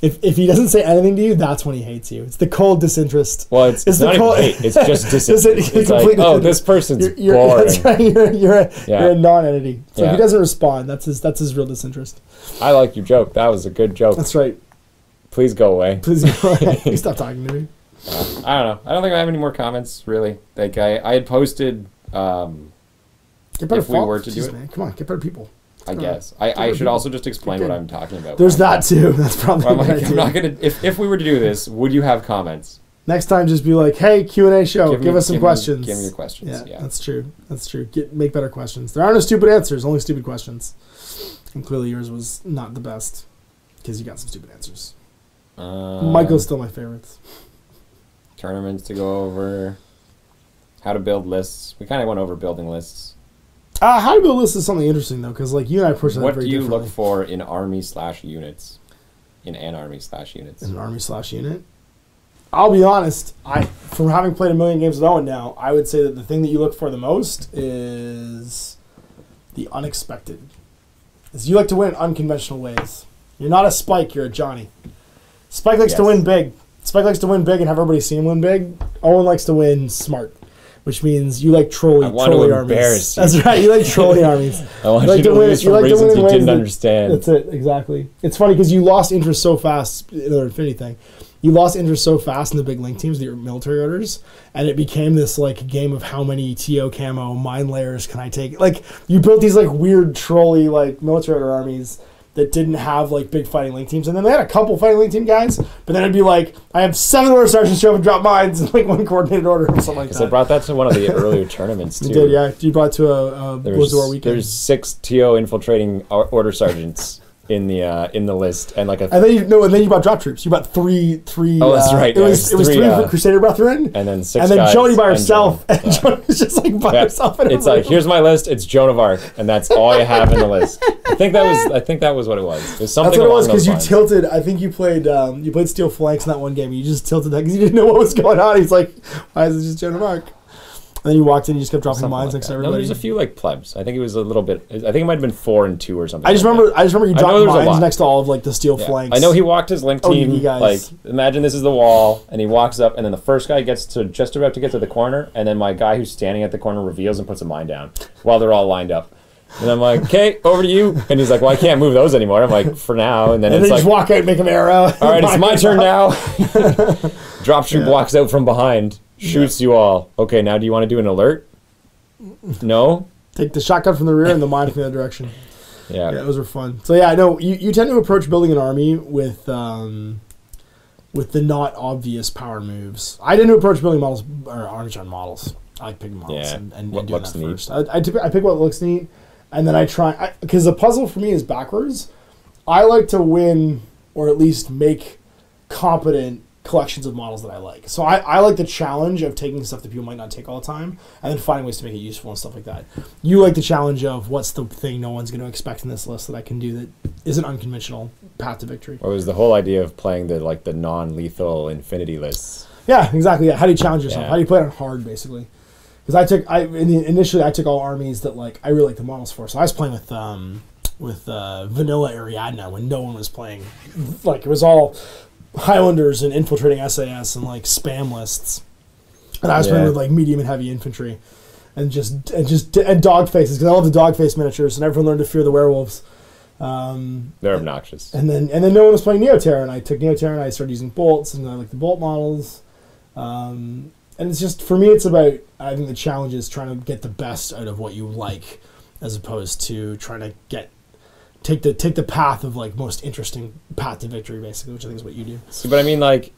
S2: If he doesn't say anything to you, that's when he hates you. It's the cold disinterest.
S1: Well, it's not even hate. It's just disinterest. It's like, oh, this person's boring.
S2: That's right. You're a non-entity. So if he doesn't respond, that's his real disinterest.
S1: I like your joke. That was a good joke.
S2: That's right.
S1: Please go away.
S2: Please go away. You stop talking to me.
S1: I don't know. I don't think I have any more comments, really. Like, I had posted
S2: if we were to do it. Man. Come on, get better people.
S1: I guess. I should also just explain what I'm talking about.
S2: There's that too. That's probably
S1: I'm not gonna. If we were to do this, would you have comments?
S2: Next time, just be like, "Hey, Q&A show. Give us some questions.
S1: Give me your questions." Yeah,
S2: that's true. That's true. Make better questions. There are no stupid answers. Only stupid questions. And clearly, yours was not the best because you got some stupid answers. Michael's still my favorite.
S1: Tournaments to go over. How to build lists. We kind of went over building lists.
S2: How to build lists is something interesting, though, because like you and I approach that very differently.
S1: What do you look for in army/units? In an army/units?
S2: In an army/unit? I'll be honest. From having played a million games with Owen now, I would say that the thing that you look for the most is the unexpected. Is you like to win in unconventional ways. You're not a Spike, you're a Johnny. Spike likes to win big. Spike likes to win big and have everybody see him win big. Owen likes to win smart. Which means you like trolley armies. That's right. You like trolley armies.
S1: I want you to lose for reasons you didn't understand.
S2: That's it. Exactly. It's funny because you lost interest so fast in the Infinity thing. you lost interest so fast in the big link teams, the military orders, and it became this like game of how many TO camo mine layers can I take. Like you built these like weird trolley like military order armies that didn't have like big fighting link teams, and then they had a couple fighting link team guys, but then it'd be like I have 7 order sergeants show up and drop mines in like one coordinated order or something like that.
S1: So I brought that to one of the earlier tournaments too.
S2: You did, yeah. You brought it to a Blizzard War weekend.
S1: There's 6 TO infiltrating order sergeants in the list, and like
S2: and then you bought drop troops. You bought three. Oh,
S1: that's right.
S2: It was 3 Crusader Brethren,
S1: and then 6
S2: and then
S1: guys
S2: Joni by herself. And Joni was just like by herself.
S1: It's like here's my list. It's Joan of Arc, and that's all I have in the list. I think that was what it was. It was something.
S2: That's what it was because you tilted. I think you played Steel Flanks in that one game. You just tilted that because you didn't know what was going on. He's like, why is it just Joan of Arc? And then you walked in, and you just kept dropping mines next to everybody.
S1: No, there's a few like plebs. I think it was a little bit. I think it might have been 4 and 2 or something.
S2: I just remember you dropped mines next to all of like the steel flanks.
S1: I know he walked his link team. Like imagine this is the wall, and he walks up, and then the first guy gets to just about to get to the corner, and then my guy who's standing at the corner reveals and puts a mine down while they're all lined up. And I'm like, okay, over to you. And he's like, well, I can't move those anymore. I'm like, for now. And then it's like,
S2: just walk out and make an arrow.
S1: All right, it's my turn now. Drop troop walks out from behind, shoots you all. Okay, now do you want to do an alert? No?
S2: Take the shotgun from the rear and the mine from the other direction.
S1: Yeah,
S2: those were fun. So yeah, no, you tend to approach building an army with the not obvious power moves. I tend to approach building models or army models. I like picking models and doing that first. I pick what looks neat. And then I try, because the puzzle for me is backwards. I like to win, or at least make competent collections of models that I like. So I like the challenge of taking stuff that people might not take all the time, and then finding ways to make it useful and stuff like that. You like the challenge of what's the thing no one's going to expect in this list that I can do that isn't unconventional, path to victory.
S1: What was the whole idea of playing the non-lethal infinity lists?
S2: Yeah, exactly. Yeah. How do you challenge yourself? How do you play it on hard, basically? Because initially I took all armies that like I really like the models for. So I was playing with vanilla Ariadna when no one was playing. Like it was all Highlanders and infiltrating SAS and like spam lists, and I was playing with like medium and heavy infantry, and dog faces because I love the dog face miniatures, and everyone learned to fear the werewolves.
S1: They're obnoxious.
S2: And then no one was playing Neoterra, and I took Neoterra and I started using bolts, and I like the bolt models. And it's just, for me, it's about, I think the challenge is trying to get the best out of what you like, as opposed to trying to take the path of like most interesting path to victory, basically, which I think is what you do.
S1: See, but I mean, like,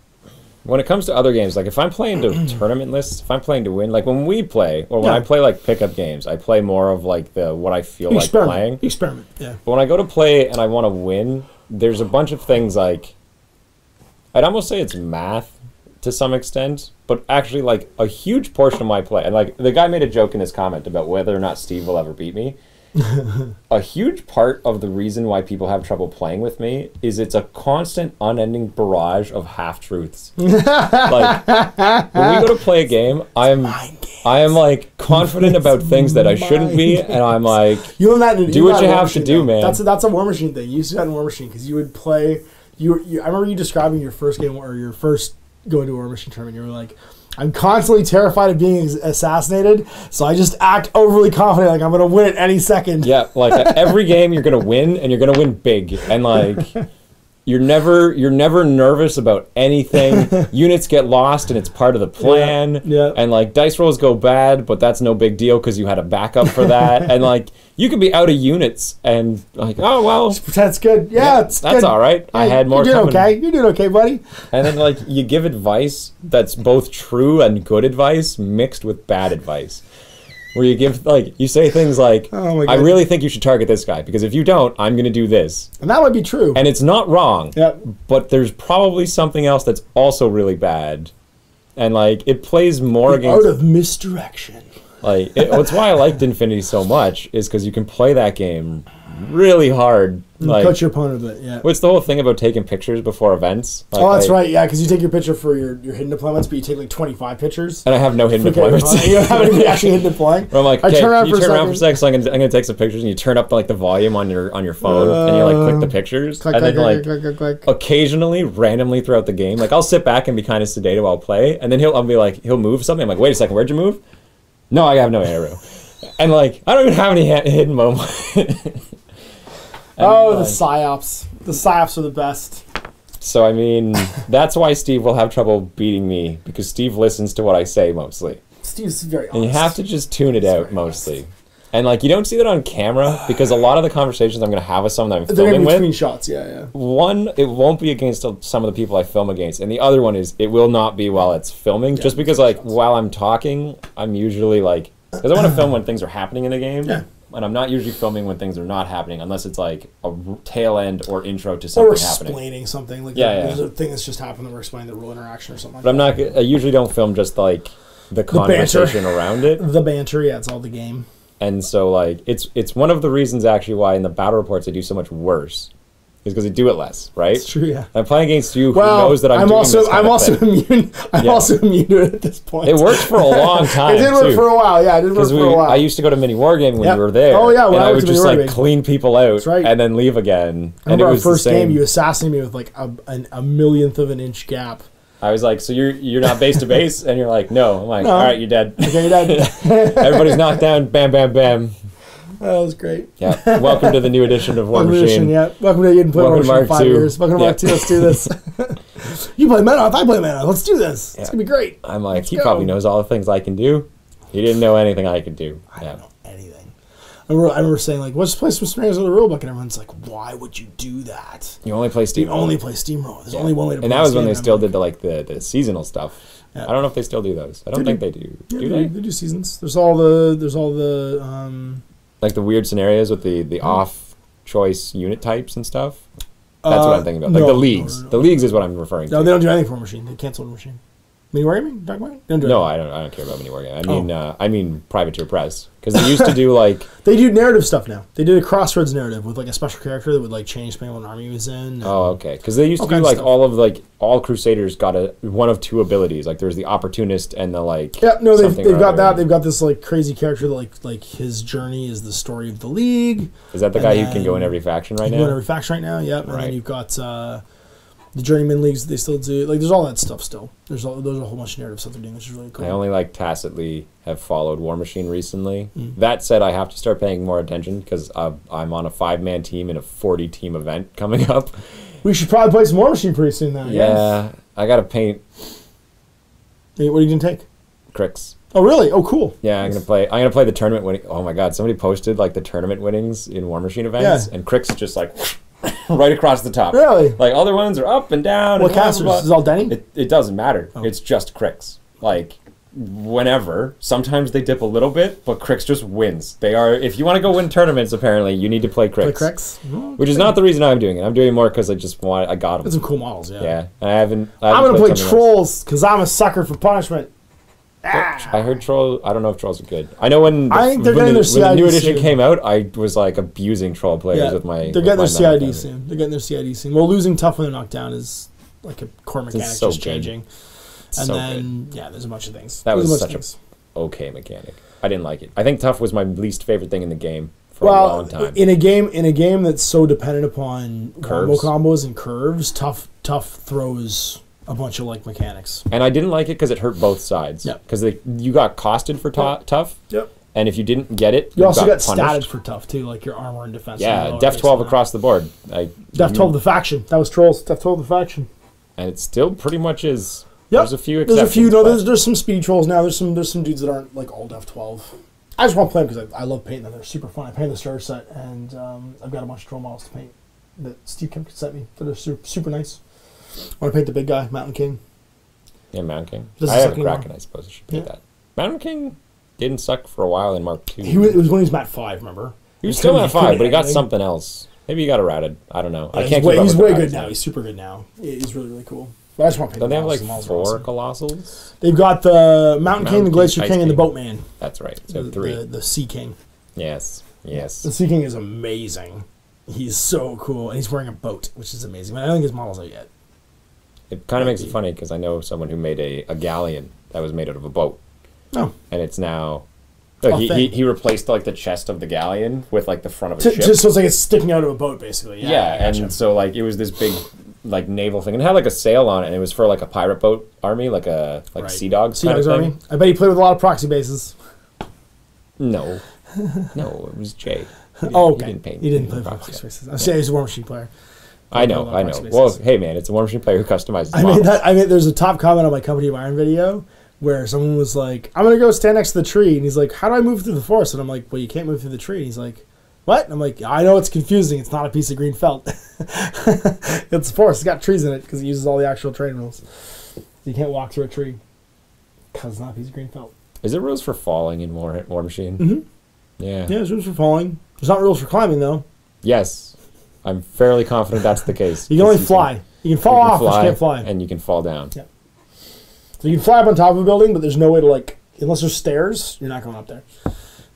S1: when it comes to other games, like if I'm playing to tournament lists, if I'm playing to win, like when we play, or when I play like pickup games, I play more of like what I feel like playing.
S2: Experiment, yeah.
S1: But when I go to play and I want to win, there's a bunch of things like, I'd almost say it's math to some extent, but actually like a huge portion of my play, and like the guy made a joke in his comment about whether or not Steve will ever beat me. A huge part of the reason why people have trouble playing with me is it's a constant unending barrage of half-truths. Like when we go to play a game, I am like confident about things that I shouldn't be, and I'm like, do what you have to do, man.
S2: That's a War Machine thing. You used to do that in War Machine because you would play. I remember you describing your first game or your first going to a War Machine tournament. You were like, I'm constantly terrified of being assassinated, so I just act overly confident, like I'm going to win it any second.
S1: Yeah, like every game you're going to win, and you're going to win big, and like you're never nervous about anything. Units get lost, and it's part of the plan.
S2: Yeah.
S1: And like dice rolls go bad, but that's no big deal because you had a backup for that. And like you could be out of units, and like, oh well,
S2: just pretend it's good. Yeah,
S1: that's good. All right. Yeah, I had more.
S2: You're doing okay. You're doing okay, buddy.
S1: And then like you give advice that's both true and good advice mixed with bad advice. Where you give, like, you say things like, I really think you should target this guy, because if you don't, I'm going to do this.
S2: And that would be true.
S1: And it's not wrong.
S2: Yep.
S1: But there's probably something else that's also really bad. And, like, it plays more against...
S2: Art of misdirection.
S1: Like, that's why I liked Infinity so much, is because you can play that game really hard. Like,
S2: coach your opponent a bit, yeah.
S1: What's the whole thing about taking pictures before events? Like,
S2: that's right, yeah, because you take your picture for your hidden deployments, but you take like 25 pictures.
S1: And I have no hidden deployments.
S2: You don't have any actually hidden deploying.
S1: I'm like, okay, you turn around for a second, so I'm gonna take some pictures, and you turn up like the volume on your phone, and you like click the pictures,
S2: click,
S1: and
S2: click,
S1: then
S2: click,
S1: like occasionally, randomly throughout the game, like I'll sit back and be kind of sedated while I play, and then he'll move something. I'm like, wait a second, where'd you move? No, I have no arrow. And like, I don't even have any hidden moments.
S2: The psyops. The psyops are the best.
S1: So, I mean, that's why Steve will have trouble beating me, because Steve listens to what I say mostly.
S2: Steve's very honest.
S1: And you have to just tune it out mostly. Honest. And, like, you don't see that on camera, because a lot of the conversations I'm going to have with someone that I'm filming with...
S2: between shots, yeah.
S1: One, it won't be against some of the people I film against. And the other one is, it will not be while it's filming. Just because, like, while I'm talking, I'm usually, like... Because I want to film when things are happening in the game. Yeah. And I'm not usually filming when things are not happening, unless it's, like, a tail end or intro to something happening. Or
S2: explaining something. Like, there's a thing that's just happened that we're explaining the rule interaction or something like
S1: that. But I usually don't film just, like, the conversation around it.
S2: The banter, yeah, it's all the game.
S1: And so, like, it's one of the reasons, actually, why in the battle reports I do so much worse. Is because I do it less, right?
S2: It's true, yeah.
S1: I'm playing against you who knows that I'm doing this kind
S2: I'm
S1: of
S2: also
S1: thing.
S2: immune. I'm also immune to it at this point.
S1: It worked for a long time,
S2: It did work for a while, yeah. It did work for a while.
S1: I used to go to mini wargaming when you were there.
S2: Oh, yeah.
S1: And I would just, like, clean people out and then leave again.
S2: I remember our first game, you assassinated me with, like, a millionth of an inch gap.
S1: I was like, so you're not base to base? And you're like, no. I'm like, all right, you're dead.
S2: Okay, you're dead.
S1: Everybody's knocked down. Bam, bam, bam.
S2: That was great.
S1: Yeah. Welcome to the new edition of War Machine.
S2: Welcome to you didn't play War Machine in 5 years. Welcome to Mark 2. Let's do this. You play Menoth, I play Menoth. Let's do this. It's gonna be great.
S1: I'm like, he probably knows all the things I can do. He didn't know anything I could do.
S2: I don't know anything. I remember saying, like, let's play some scenarios with the rulebook, and everyone's like, why would you do that?
S1: You only play Steamroller.
S2: You only play Steamroller. There's only one way to play.
S1: And that was when they still did the seasonal stuff. Yeah. I don't know if they still do those. I don't think they do. Do they?
S2: They do seasons. There's all the
S1: like the weird scenarios with the off-choice unit types and stuff. That's what I'm thinking about. Like the leagues. No. The leagues is what I'm referring to.
S2: No, they don't do anything for War Machine. They canceled War Machine. Mini Wargaming?
S1: I don't care about Mini Wargaming. I mean Privateer Press, because they used to do like
S2: they do narrative stuff now. They did a Crossroads narrative with like a special character that would like change depending on what army he was in.
S1: Oh, okay. Because they used to do like all Crusaders got one of two abilities. Like there was the Opportunist and the like.
S2: Yeah, no, they've got that. They've got this like crazy character that like his journey is the story of the League.
S1: Is that the guy who can go in every faction right now?
S2: Go in every faction right now. Yep. And then you've got. The Journeyman Leagues, they still do. Like, there's all that stuff still. There's a whole bunch of narrative stuff they're doing, which is really cool.
S1: I only, like, tacitly have followed War Machine recently. That said, I have to start paying more attention because I'm on a 5-man team in a 40-team event coming up.
S2: We should probably play some War Machine pretty soon now.
S1: Yeah. I got to paint.
S2: Hey, what are you going to take?
S1: Crix.
S2: Oh, really? Oh, cool.
S1: Yeah, I'm gonna play the tournament winning. Oh, my God. Somebody posted, like, the tournament winnings in War Machine events, and Crix just, like... right across the top.
S2: Really?
S1: Like, other ones are up and down.
S2: What casters? Is it all Denny?
S1: It doesn't matter. Oh. It's just Crix. Like, whenever. Sometimes they dip a little bit, but Crix just wins. They are... If you want to go win tournaments, apparently, you need to play Crix.
S2: Play Crix?
S1: Which is not the reason I'm doing it. I'm doing it more because I just want... I got them.
S2: There's some cool models, yeah.
S1: Yeah. I'm
S2: going to play Trolls, because I'm a sucker for punishment.
S1: I heard Troll. I don't know if Trolls are good. I know when
S2: when
S1: the new edition came out, I was like abusing Troll players with my.
S2: They're getting their CID soon. They're getting their CID soon. Well, losing Tough when they're knocked down is like a core mechanic just changing. And then there's a bunch of things.
S1: That was such a okay mechanic. I didn't like it. I think Tough was my least favorite thing in the game for a long time.
S2: In a game that's so dependent upon combo combos and curves, Tough throws a bunch of like mechanics,
S1: and I didn't like it because it hurt both sides. Yeah, because you got costed for Tough.
S2: Yep.
S1: And if you didn't get it,
S2: you also got statted for Tough too, like your armor and defense.
S1: Yeah, Def 12 across the board.
S2: Def 12 the faction. That was Trolls. Def 12 the faction.
S1: And it still pretty much is.
S2: Yep.
S1: There's a few exceptions.
S2: There's a few. No, there's some speed Trolls now. There's some dudes that aren't like all Def 12. I just want to play them because I love painting them. They're super fun. I painted the starter set, and I've got a bunch of Troll models to paint that Steve Kemp sent me that are super nice. I want to paint the big guy, Mountain King.
S1: Yeah, Mountain King. I have a Kraken, I suppose I should paint that. Mountain King didn't suck for a while in Mark II.
S2: It was when he was Mat 5, remember?
S1: He was still Mat 5, but he got something else. Maybe he got errated. I don't know. I can't keep up with
S2: He's way good now. He's super good now. He's really, really cool. But I just want to paint
S1: they have like 4 Colossals?
S2: They've got the Mountain King, the Glacier King, and the Boatman.
S1: That's right. So 3.
S2: The Sea King.
S1: Yes.
S2: The Sea King is amazing. He's so cool. And he's wearing a boat, which is amazing. But I don't think his model's out yet.
S1: It kind of makes it funny because I know someone who made a galleon that was made out of a boat.
S2: Oh.
S1: And it's now... He replaced like the chest of the galleon with like the front of a ship.
S2: Just so it's like it's sticking out of a boat, basically.
S1: Yeah, and so like it was this big like naval thing, and it had like a sail on it, and it was for like a pirate boat army, like a Sea Dogs kind of thing. Army.
S2: I bet he played with a lot of proxy bases.
S1: No, it was Jay.
S2: Okay. He didn't play with proxy bases. I was saying he's a War Machine player.
S1: I know. Well, hey man, it's a War Machine player who customizes models.
S2: I mean, there's a top comment on my Company of Iron video where someone was like, I'm going to go stand next to the tree. And he's like, how do I move through the forest? And I'm like, well, you can't move through the tree. And he's like, what? And I'm like, I know it's confusing. It's not a piece of green felt. It's a forest. It's got trees in it because it uses all the actual terrain rules. You can't walk through a tree because it's not a piece of green felt.
S1: Is there rules for falling in War Machine?
S2: Mm-hmm.
S1: Yeah.
S2: Yeah, there's rules for falling. There's not rules for climbing, though.
S1: Yes. I'm fairly confident that's the case.
S2: You can only fly. You can fall off, but you can't fly.
S1: And you can fall down.
S2: Yeah. So you can fly up on top of a building, but there's no way to, like, unless there's stairs, you're not going up there.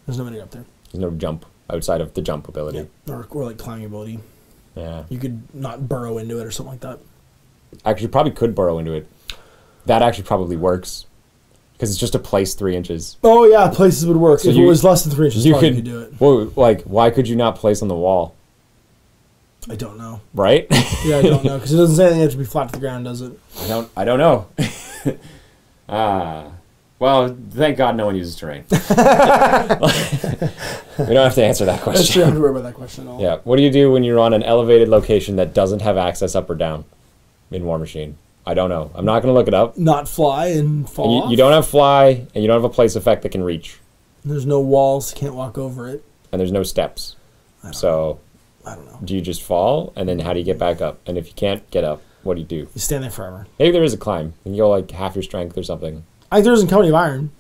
S2: There's no way to go up there.
S1: There's no jump outside of the jump ability.
S2: Yeah. Or like, climbing ability.
S1: Yeah.
S2: You could not burrow into it or something like that.
S1: Actually, you probably could burrow into it. That actually probably works. Because it's just a place 3 inches.
S2: Oh, yeah, places would work. So if it was less than 3 inches, you could do it.
S1: Well, like, why could you not place on the wall?
S2: I don't know.
S1: Right?
S2: Yeah, I don't know. Because it doesn't say anything has to be flat to the ground, does it?
S1: I don't know. Well, thank God no one uses terrain. We don't have to answer that question.
S2: That's true. I don't have to worry about that question at all.
S1: Yeah. What do you do when you're on an elevated location that doesn't have access up or down in War Machine? I don't know. I'm not going to look it up.
S2: Not fly and fall off?
S1: You don't have fly, and you don't have a place effect that can reach.
S2: There's no walls. You can't walk over it.
S1: And there's no steps.
S2: I don't know.
S1: Do you just fall, and then how do you get back up? And if you can't get up, what do? You
S2: stand there forever.
S1: Maybe there is a climb. You can go like half your strength or something.
S2: I think there is in Company of Iron.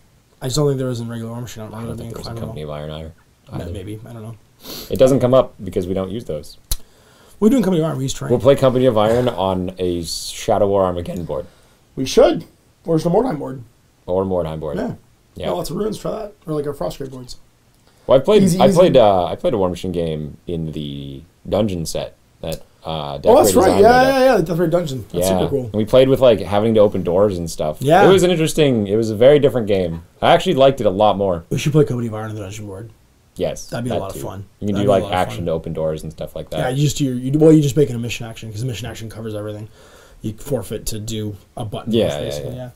S2: I just don't think there is in regular War Machine.
S1: I don't think there's a Company of Iron either.
S2: Maybe. I don't know.
S1: It doesn't come up because we don't use those.
S2: We're doing Company of Iron. We use terrain.
S1: We'll play Company of Iron on a Shadow War Armageddon board.
S2: We should. Or it's the Mordheim board.
S1: Or Mordheim board.
S2: Yeah.
S1: Yeah.
S2: Lots of ruins for that. Or like our Frostgrave boards.
S1: Well, I played a War Machine game in the dungeon set that
S2: that's right. Yeah. The Death Ray Dungeon. That's super cool.
S1: And we played with like having to open doors and stuff.
S2: Yeah.
S1: It was a very different game. I actually liked it a lot more.
S2: We should play Company of Iron on the dungeon board.
S1: Yes.
S2: That'd be a lot of fun.
S1: You can do like action to open doors and stuff like that.
S2: Yeah, you just make it a mission action because the mission action covers everything. You forfeit to do a button.
S1: Yeah.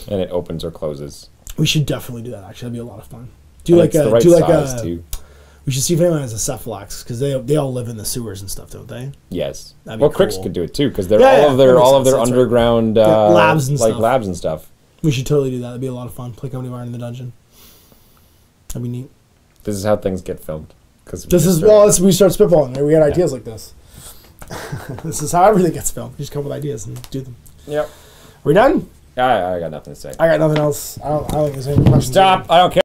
S1: And it opens or closes.
S2: We should definitely do that. Actually, that'd be a lot of fun. We should see if anyone has a Cephalax because they all live in the sewers and stuff, don't they?
S1: Yes.
S2: That'd be
S1: Cricks
S2: cool.
S1: could do it too because they're all of their underground
S2: labs and stuff.
S1: labs and stuff.
S2: We should totally do that. That'd be a lot of fun. Play Company of Iron in the dungeon. That'd be neat.
S1: This is how things get filmed.
S2: We start spitballing. We had ideas like this. This is how everything gets filmed. You just come up with ideas and do them.
S1: Yep.
S2: We done?
S1: I got nothing to say.
S2: I got nothing else. I don't think there's any questions.
S1: Stop! I don't care.